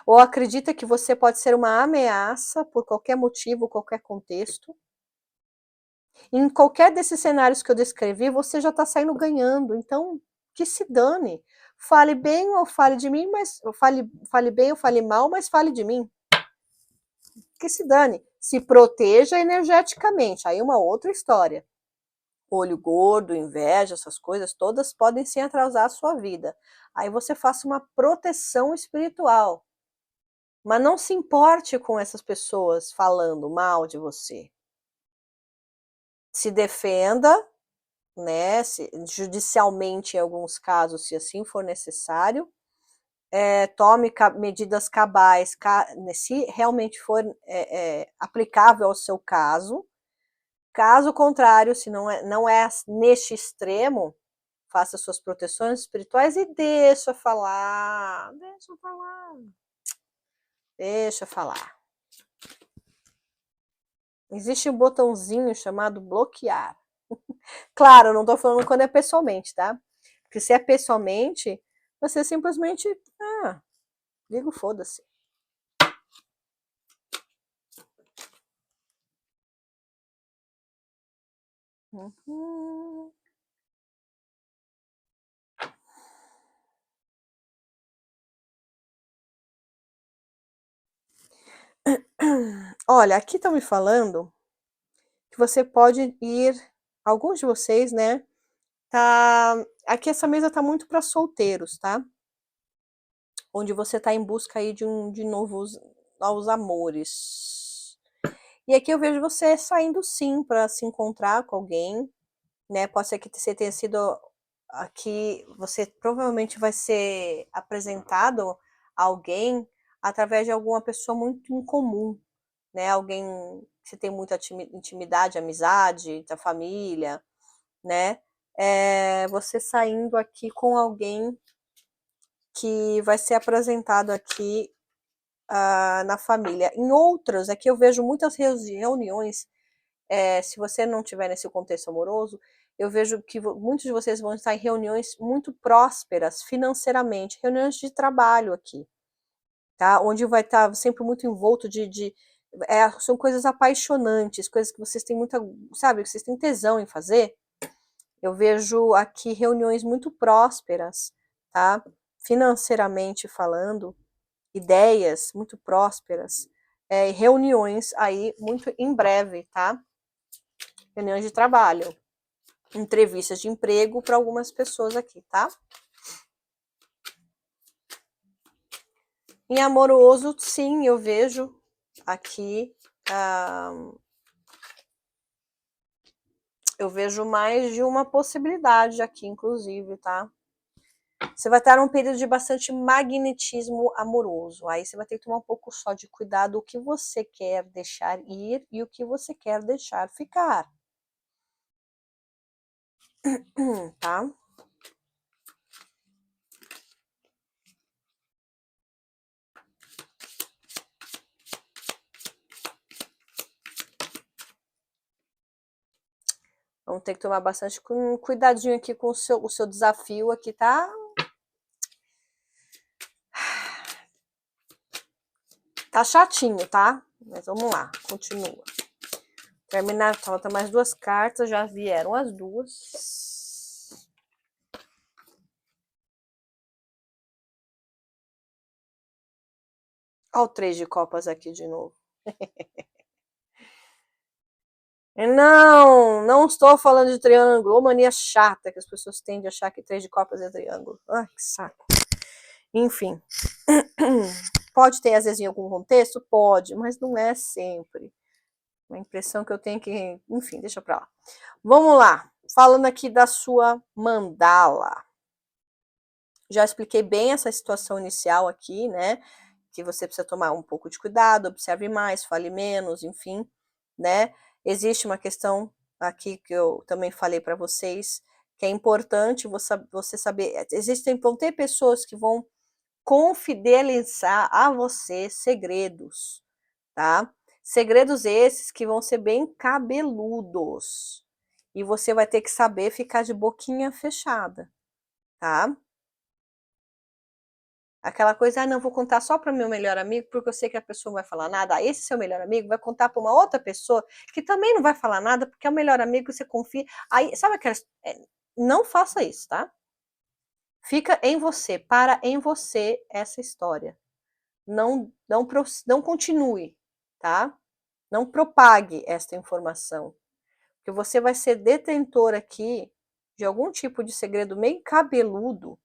ou acredita que você pode ser uma ameaça por qualquer motivo, qualquer contexto. Em qualquer desses cenários que eu descrevi, você já está saindo ganhando. Então, que se dane. Fale bem ou fale de mim, mas fale bem ou fale mal, mas fale de mim. Que se dane. Se proteja energeticamente. Aí é uma outra história. Olho gordo, inveja, essas coisas todas podem sim atrasar a sua vida. Aí você faça uma proteção espiritual. Mas não se importe com essas pessoas falando mal de você. Se defenda, né, judicialmente em alguns casos, se assim for necessário, tome medidas cabais, se realmente for aplicável ao seu caso. Caso contrário, se não é neste extremo, faça suas proteções espirituais e deixa falar, deixa falar. Existe um botãozinho chamado bloquear. Claro, não tô falando quando é pessoalmente, tá? Porque se é pessoalmente, você simplesmente, liga o foda-se. Uhum. Olha, aqui estão me falando que você pode ir, alguns de vocês, né? Aqui essa mesa tá muito para solteiros, tá? Onde você tá em busca aí de novos amores. E aqui eu vejo você saindo sim para se encontrar com alguém, né? Pode ser que você tenha sido aqui, você provavelmente vai ser apresentado a alguém através de alguma pessoa muito incomum, né? Alguém que você tem muita intimidade, amizade, da família, né? Você saindo aqui com alguém que vai ser apresentado aqui na família. Em outras, aqui eu vejo muitas reuniões, se você não tiver nesse contexto amoroso, eu vejo que muitos de vocês vão estar em reuniões muito prósperas financeiramente, reuniões de trabalho aqui, tá? Onde vai estar sempre muito envolto são coisas apaixonantes, coisas que vocês têm muita, sabe, que vocês têm tesão em fazer. Eu vejo aqui reuniões muito prósperas, tá? Financeiramente falando, ideias muito prósperas, reuniões aí muito em breve, tá? Reuniões de trabalho, entrevistas de emprego para algumas pessoas aqui, tá? Em amoroso, sim, eu vejo aqui, eu vejo mais de uma possibilidade aqui, inclusive, tá? Você vai estar num período de bastante magnetismo amoroso. Aí você vai ter que tomar um pouco só de cuidado o que você quer deixar ir e o que você quer deixar ficar. Tá? Vamos ter que tomar bastante cuidadinho aqui com o seu desafio aqui, tá? Tá chatinho, tá? Mas vamos lá, continua. Terminar, falta mais 2 cartas, já vieram as 2. Olha o 3 de copas aqui de novo. Não estou falando de triângulo, mania chata, que as pessoas tendem a achar que 3 de copas é triângulo. Ai, que saco. Enfim. Pode ter, às vezes, em algum contexto? Pode, mas não é sempre. A impressão que eu tenho que... Enfim, deixa pra lá. Vamos lá. Falando aqui da sua mandala. Já expliquei bem essa situação inicial aqui, né? Que você precisa tomar um pouco de cuidado, observe mais, fale menos, enfim, né? Existe uma questão aqui que eu também falei para vocês, que é importante você saber. Vão ter pessoas que vão confidenciar a você segredos, tá? Segredos esses que vão ser bem cabeludos. E você vai ter que saber ficar de boquinha fechada, tá? Aquela coisa, não, vou contar só para meu melhor amigo, porque eu sei que a pessoa não vai falar nada. Aí esse seu melhor amigo vai contar para uma outra pessoa que também não vai falar nada, porque é o melhor amigo, você confia. Aí, sabe aquelas. Não faça isso, tá? Fica em você, para em você essa história. Não continue, tá? Não propague esta informação. Porque você vai ser detentor aqui de algum tipo de segredo meio cabeludo,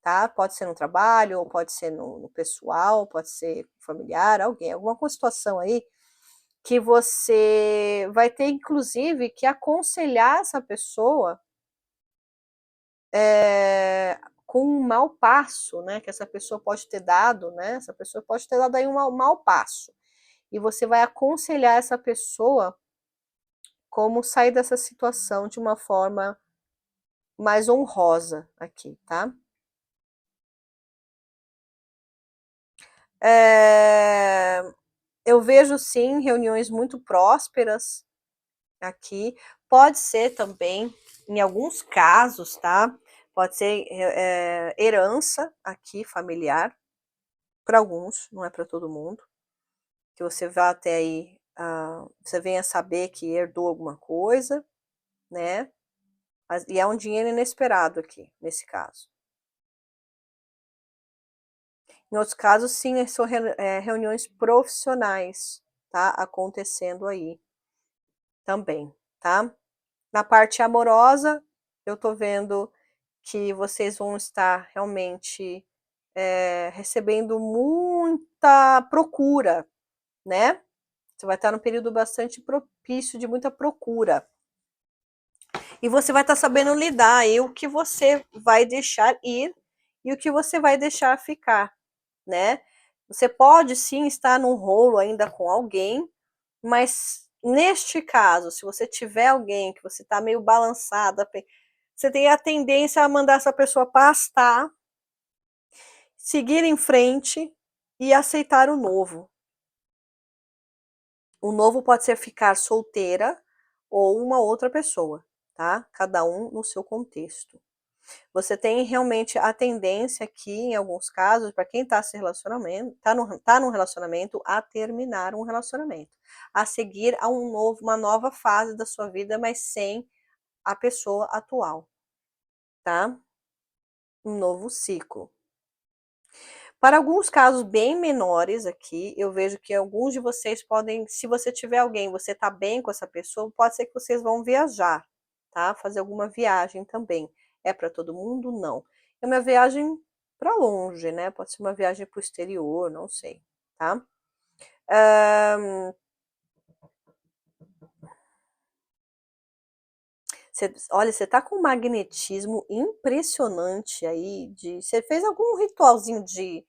tá? Pode ser no trabalho, ou pode ser no pessoal, pode ser familiar, alguém, alguma situação aí que você vai ter, inclusive, que aconselhar essa pessoa com um mau passo, né? Que essa pessoa pode ter dado, né? Essa pessoa pode ter dado aí um mau passo. E você vai aconselhar essa pessoa como sair dessa situação de uma forma mais honrosa aqui, tá? Eu vejo sim reuniões muito prósperas aqui. Pode ser também, em alguns casos, tá? Pode ser herança aqui familiar, para alguns, não é para todo mundo. Que você vá até aí, você venha saber que herdou alguma coisa, né? E é um dinheiro inesperado aqui, nesse caso. Em outros casos, sim, são reuniões profissionais, tá? Acontecendo aí também, tá? Na parte amorosa, eu tô vendo que vocês vão estar realmente recebendo muita procura, né? Você vai estar num período bastante propício de muita procura. E você vai estar sabendo lidar aí o que você vai deixar ir e o que você vai deixar ficar, né? Você pode sim estar num rolo ainda com alguém, mas neste caso, se você tiver alguém que você está meio balançada, você tem a tendência a mandar essa pessoa pastar, seguir em frente e aceitar o novo. O novo pode ser ficar solteira ou uma outra pessoa, tá? Cada um no seu contexto. Você tem realmente a tendência aqui, em alguns casos, para quem está se relacionamento, tá num relacionamento, a terminar um relacionamento, a seguir a uma nova fase da sua vida, mas sem a pessoa atual, tá? Um novo ciclo. Para alguns casos bem menores aqui, eu vejo que alguns de vocês podem, se você tiver alguém, você tá bem com essa pessoa, pode ser que vocês vão viajar, tá? Fazer alguma viagem também. É para todo mundo? Não. É uma viagem para longe, né? Pode ser uma viagem para o exterior, não sei, tá? Olha, você tá com um magnetismo impressionante aí. Você fez algum ritualzinho de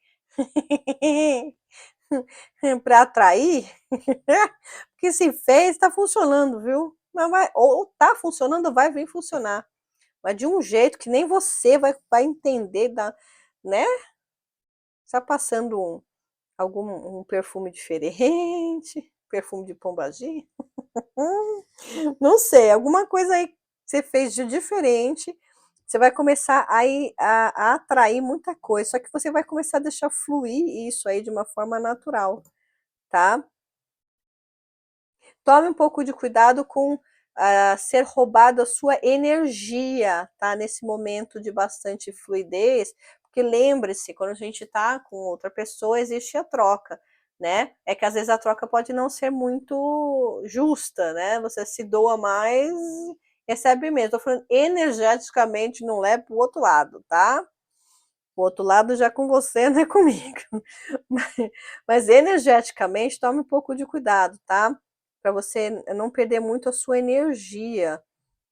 para atrair? Porque se fez, tá funcionando, viu? Mas ou tá funcionando, ou vai vir funcionar. Mas de um jeito que nem você vai entender, né? Está passando um perfume diferente, perfume de pombagira? Não sei, alguma coisa aí que você fez de diferente. Você vai começar a atrair muita coisa, só que você vai começar a deixar fluir isso aí de uma forma natural, tá? Tome um pouco de cuidado com ser roubado a sua energia, tá? Nesse momento de bastante fluidez, porque lembre-se, quando a gente tá com outra pessoa, existe a troca, né? É que às vezes a troca pode não ser muito justa, né? Você se doa mais, recebe menos. Tô falando energeticamente, não leve pro outro lado, tá? O outro lado já é com você, não é comigo. Mas energeticamente, tome um pouco de cuidado, tá? Para você não perder muito a sua energia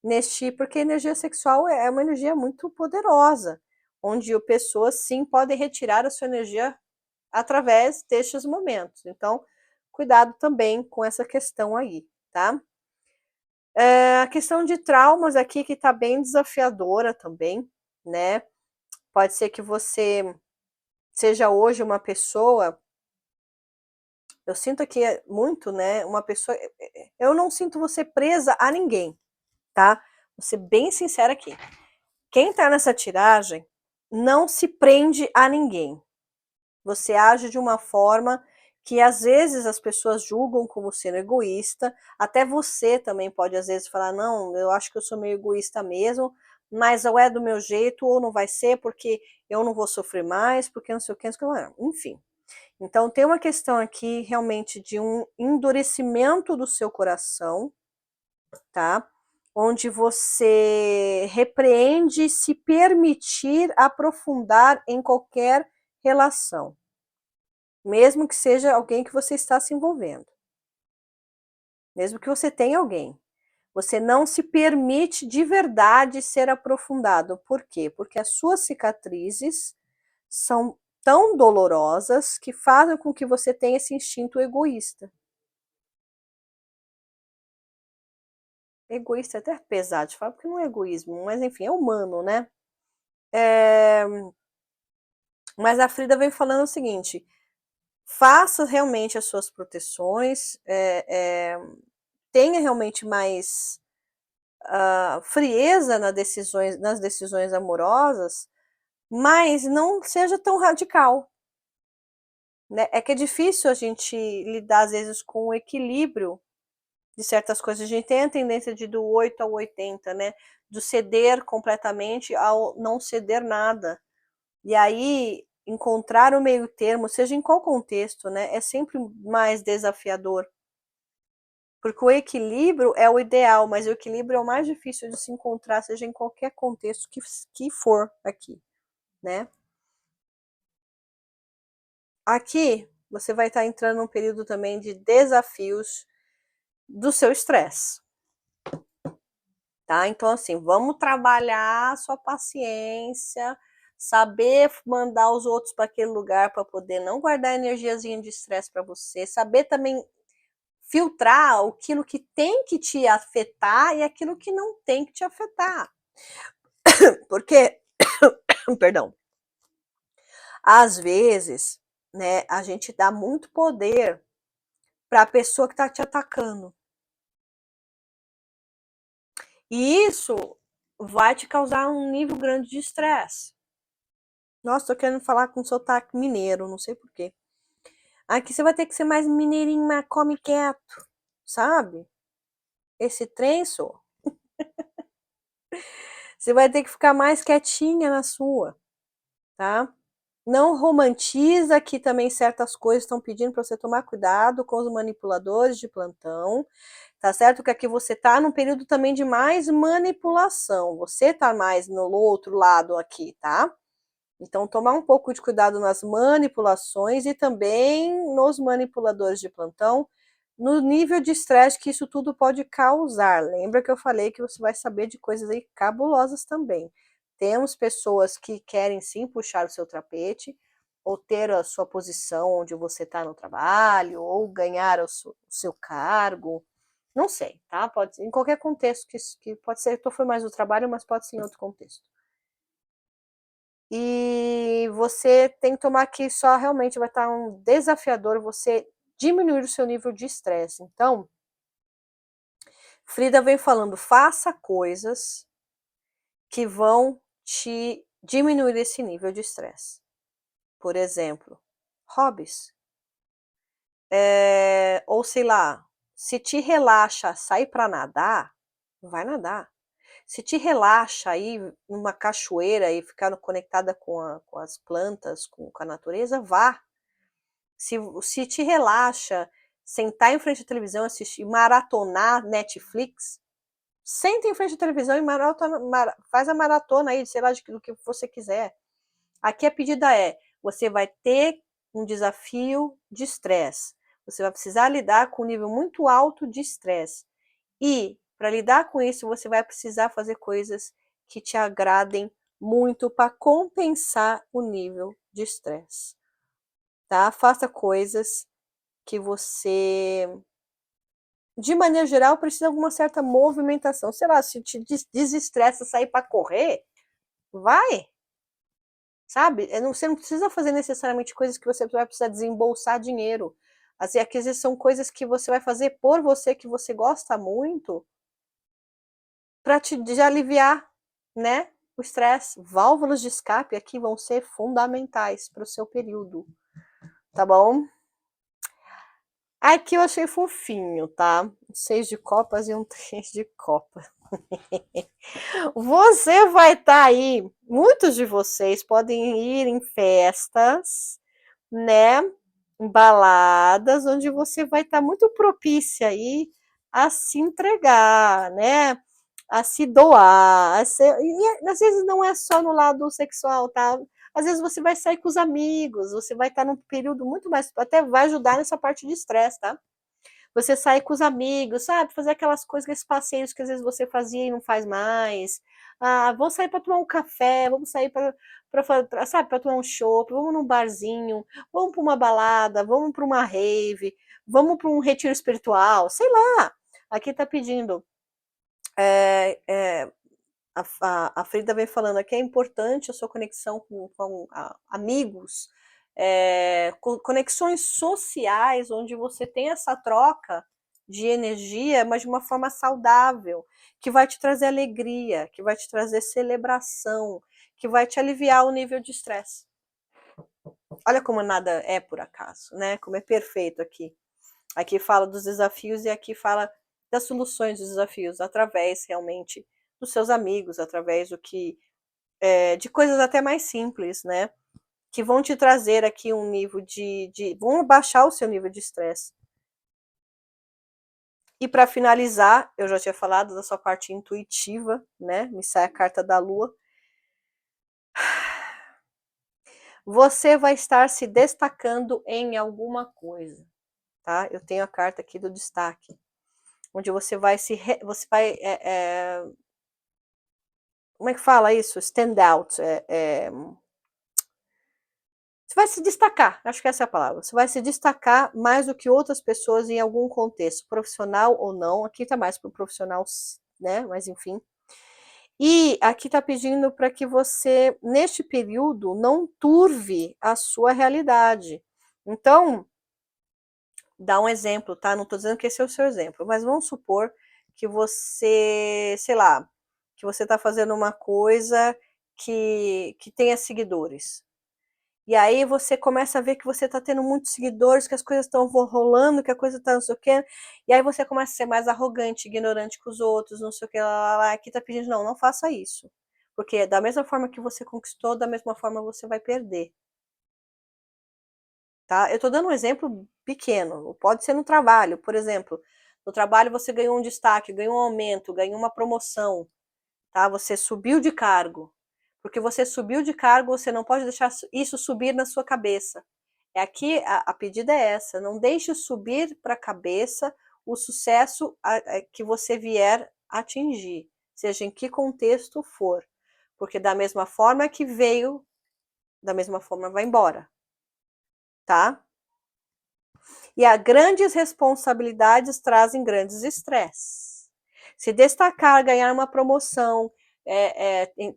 neste, porque a energia sexual é uma energia muito poderosa, onde pessoas sim podem retirar a sua energia através destes momentos. Então, cuidado também com essa questão aí, tá? A questão de traumas aqui que tá bem desafiadora também, né? Pode ser que você seja hoje uma pessoa, eu sinto aqui muito, né, uma pessoa, eu não sinto você presa a ninguém, tá? Vou ser bem sincera aqui. Quem tá nessa tiragem não se prende a ninguém. Você age de uma forma que às vezes as pessoas julgam como sendo egoísta, até você também pode às vezes falar, não, eu acho que eu sou meio egoísta mesmo, mas ou é do meu jeito ou não vai ser porque eu não vou sofrer mais, porque não sei o que, enfim. Então tem uma questão aqui realmente de um endurecimento do seu coração, tá? Onde você repreende se permitir aprofundar em qualquer relação, mesmo que seja alguém que você está se envolvendo, mesmo que você tenha alguém. Você não se permite de verdade ser aprofundado. Por quê? Porque as suas cicatrizes são tão dolorosas que fazem com que você tenha esse instinto egoísta. Egoísta é até pesado de falar, porque não é egoísmo, mas enfim, é humano, né? É... Mas a Frida vem falando o seguinte: faça realmente as suas proteções, tenha realmente mais frieza nas decisões amorosas, mas não seja tão radical. Né? É que é difícil a gente lidar, às vezes, com o equilíbrio de certas coisas. A gente tem a tendência de do 8 ao 80, né? Do ceder completamente ao não ceder nada. E aí, encontrar o meio termo, seja em qual contexto, né? É sempre mais desafiador. Porque o equilíbrio é o ideal, mas o equilíbrio é o mais difícil de se encontrar, seja em qualquer contexto que for aqui, né? Aqui, você vai estar entrando num período também de desafios do seu estresse. Tá? Então, assim, vamos trabalhar a sua paciência, saber mandar os outros para aquele lugar para poder não guardar energiazinha de estresse para você, saber também filtrar aquilo que tem que te afetar e aquilo que não tem que te afetar. Porque, perdão, às vezes, né, a gente dá muito poder para a pessoa que está te atacando. E isso vai te causar um nível grande de estresse. Nossa, tô querendo falar com sotaque mineiro, não sei porquê. Aqui você vai ter que ser mais mineirinho, mas come quieto, sabe? Esse trem, só. Você vai ter que ficar mais quietinha na sua, tá? Não romantiza, que também certas coisas estão pedindo para você tomar cuidado com os manipuladores de plantão, tá certo? Que aqui você tá num período também de mais manipulação. Você tá mais no outro lado aqui, tá? Então, tomar um pouco de cuidado nas manipulações e também nos manipuladores de plantão, no nível de estresse que isso tudo pode causar. Lembra que eu falei que você vai saber de coisas aí cabulosas também. Temos pessoas que querem sim puxar o seu tapete, ou ter a sua posição onde você está no trabalho, ou ganhar o seu cargo. Não sei, tá? Pode, em qualquer contexto que pode ser, foi mais o trabalho, mas pode ser em outro contexto. E você tem que tomar que só realmente vai estar um desafiador você diminuir o seu nível de estresse. Então, Frida vem falando, faça coisas que vão te diminuir esse nível de estresse. Por exemplo, hobbies. ou sei lá, se te relaxa sair para nadar, vai nadar. Se te relaxa ir numa cachoeira e ficar conectada com as plantas, com a natureza, vá. Se te relaxa sentar em frente à televisão, assistir, maratonar Netflix, senta em frente à televisão e faz a maratona aí, sei lá, do que você quiser. Aqui a pedida é, você vai ter um desafio de estresse. Você vai precisar lidar com um nível muito alto de estresse. E, para lidar com isso, você vai precisar fazer coisas que te agradem muito para compensar o nível de estresse. Tá? Faça coisas que você, de maneira geral, precisa de alguma certa movimentação. Sei lá, se te desestressa sair para correr, vai, sabe? Você não precisa fazer necessariamente coisas que você vai precisar desembolsar dinheiro. Às vezes são coisas que você vai fazer por você, que você gosta muito, para te aliviar, né? O estresse. Válvulas de escape aqui vão ser fundamentais para o seu período, tá bom? Aqui eu achei fofinho, tá? Um 6 de copas e um 3 de copas. Você vai estar aí, muitos de vocês podem ir em festas, né? Em baladas, onde você vai estar muito propícia aí a se entregar, né? A se doar. E às vezes não é só no lado sexual, tá? Às vezes você vai sair com os amigos, você vai estar num período muito mais. Até vai ajudar nessa parte de estresse, tá? Você sair com os amigos, sabe? Fazer aquelas coisas, aqueles passeios que às vezes você fazia e não faz mais. Ah, vamos sair para tomar um café, vamos sair sabe, para tomar um chopp, vamos num barzinho, vamos para uma balada, vamos para uma rave, vamos para um retiro espiritual, sei lá. Aqui tá pedindo. A Frida vem falando aqui, é importante a sua conexão com amigos, conexões sociais, onde você tem essa troca de energia, mas de uma forma saudável, que vai te trazer alegria, que vai te trazer celebração, que vai te aliviar o nível de estresse. Olha como nada é por acaso, né? Como é perfeito aqui. Aqui fala dos desafios e aqui fala das soluções dos desafios, através realmente dos seus amigos, através de coisas até mais simples, né? Que vão te trazer aqui um nível vão baixar o seu nível de estresse. E para finalizar, eu já tinha falado da sua parte intuitiva, né? Me sai a carta da lua. Você vai estar se destacando em alguma coisa, tá? Eu tenho a carta aqui do destaque, onde você vai você vai como é que fala isso? Stand out. Você vai se destacar, acho que essa é a palavra. Você vai se destacar mais do que outras pessoas em algum contexto, profissional ou não. Aqui está mais para o profissional, né? Mas enfim. E aqui está pedindo para que você, neste período, não turve a sua realidade. Então, dá um exemplo, tá? Não estou dizendo que esse é o seu exemplo, mas vamos supor que você, sei lá, que você está fazendo uma coisa que tenha seguidores. E aí você começa a ver que você está tendo muitos seguidores, que as coisas estão rolando, que a coisa está não sei o quê. E aí você começa a ser mais arrogante, ignorante com os outros, não sei o que, lá. Aqui tá pedindo, não faça isso. Porque da mesma forma que você conquistou, da mesma forma você vai perder. Tá? Eu estou dando um exemplo pequeno. Pode ser no trabalho, por exemplo. No trabalho você ganhou um destaque, ganhou um aumento, ganhou uma promoção. Tá? Você subiu de cargo. Porque você subiu de cargo, você não pode deixar isso subir na sua cabeça. Aqui a pedida é essa, não deixe subir para a cabeça o sucesso que você vier atingir, seja em que contexto for. Porque da mesma forma que veio, da mesma forma vai embora. Tá? E a grandes responsabilidades trazem grandes estresses. Se destacar, ganhar uma promoção,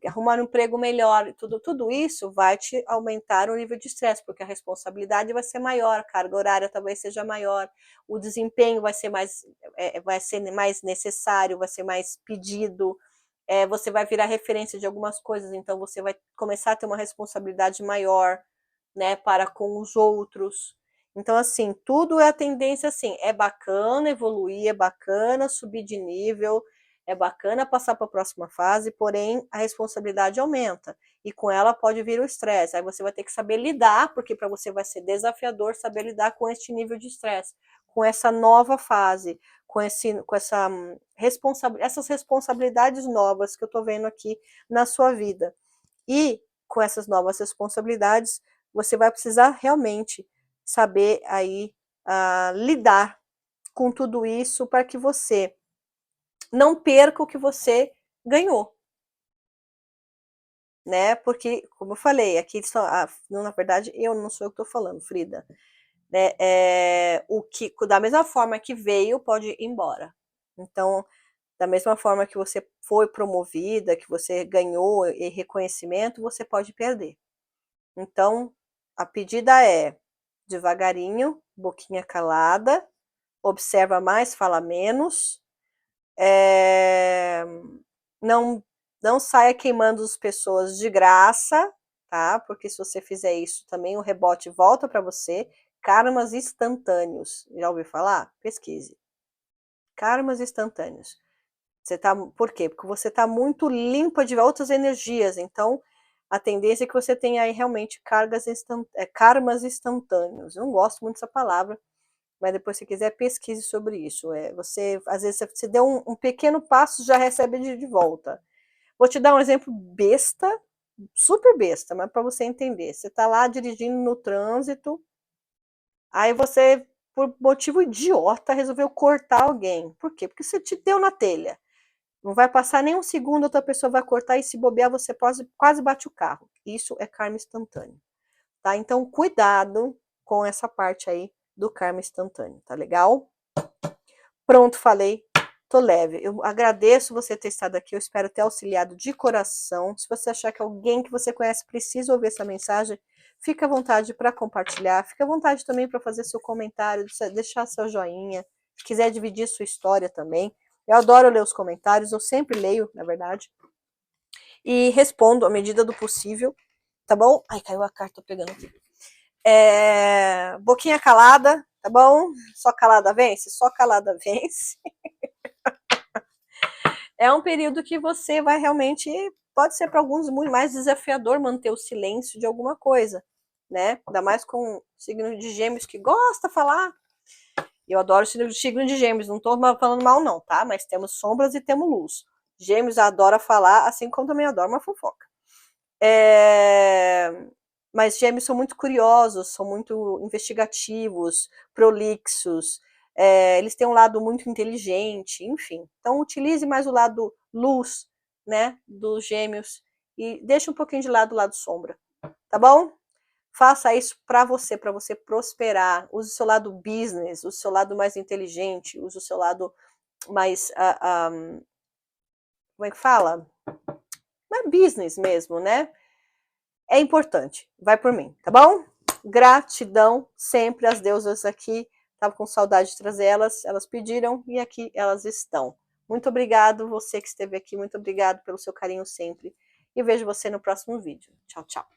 arrumar um emprego melhor, tudo isso vai te aumentar o nível de estresse, porque a responsabilidade vai ser maior, a carga horária talvez seja maior, o desempenho vai ser mais necessário, vai ser mais pedido, você vai virar referência de algumas coisas, então você vai começar a ter uma responsabilidade maior, né, para com os outros. Então, assim, tudo é a tendência, assim, é bacana evoluir, é bacana subir de nível, é bacana passar para a próxima fase, porém a responsabilidade aumenta e com ela pode vir o estresse. Aí você vai ter que saber lidar, porque para você vai ser desafiador saber lidar com este nível de estresse, com essa nova fase, essas responsabilidades novas que eu estou vendo aqui na sua vida. E com essas novas responsabilidades, você vai precisar realmente saber aí lidar com tudo isso para que você não perca o que você ganhou, né? Porque, como eu falei, aqui só, não, na verdade, eu não sou eu que estou falando, Frida. Né? O que, da mesma forma que veio, pode ir embora. Então, da mesma forma que você foi promovida, que você ganhou reconhecimento, você pode perder. Então, a pedida é devagarinho, boquinha calada, observa mais, fala menos, não, não saia queimando as pessoas de graça, tá? Porque se você fizer isso também, o rebote volta para você. Karmas instantâneos. Já ouviu falar? Pesquise. Karmas instantâneos. Por quê? Porque você está muito limpa de outras energias, então a tendência é que você tenha aí realmente karmas instantâneos. Eu não gosto muito dessa palavra, mas depois se quiser pesquise sobre isso. Você, às vezes, você deu um pequeno passo, já recebe de volta. Vou te dar um exemplo besta, super besta, mas para você entender. Você está lá dirigindo no trânsito, aí você, por motivo idiota, resolveu cortar alguém. Por quê? Porque você te deu na telha. Não vai passar nem um segundo, outra pessoa vai cortar e se bobear, você quase bate o carro. Isso é karma instantâneo, tá? Então, cuidado com essa parte aí do karma instantâneo, tá legal? Pronto, falei. Tô leve. Eu agradeço você ter estado aqui. Eu espero ter auxiliado de coração. Se você achar que alguém que você conhece precisa ouvir essa mensagem, fica à vontade para compartilhar. Fica à vontade também para fazer seu comentário, deixar seu joinha. Se quiser dividir sua história também. Eu adoro ler os comentários. Eu sempre leio, na verdade. E respondo à medida do possível. Tá bom? Ai, caiu a carta, tô pegando aqui. Boquinha calada, tá bom? Só calada vence? Só calada vence. É um período que você vai realmente, pode ser para alguns muito mais desafiador manter o silêncio de alguma coisa, né? Ainda mais com o signo de Gêmeos que gosta de falar. Eu adoro o signo de Gêmeos, não tô falando mal não, tá? Mas temos sombras e temos luz. Gêmeos adora falar, assim como também adora uma fofoca. Mas Gêmeos são muito curiosos, são muito investigativos, prolixos, eles têm um lado muito inteligente, enfim. Então, utilize mais o lado luz, né, dos Gêmeos e deixe um pouquinho de lado o lado sombra, tá bom? Faça isso para você prosperar. Use o seu lado business, use o seu lado mais inteligente, use o seu lado mais, como é que fala? Mais business mesmo, né? É importante. Vai por mim, tá bom? Gratidão sempre às deusas aqui. Tava com saudade de trazer elas. Elas pediram e aqui elas estão. Muito obrigado você que esteve aqui. Muito obrigado pelo seu carinho sempre. E vejo você no próximo vídeo. Tchau, tchau.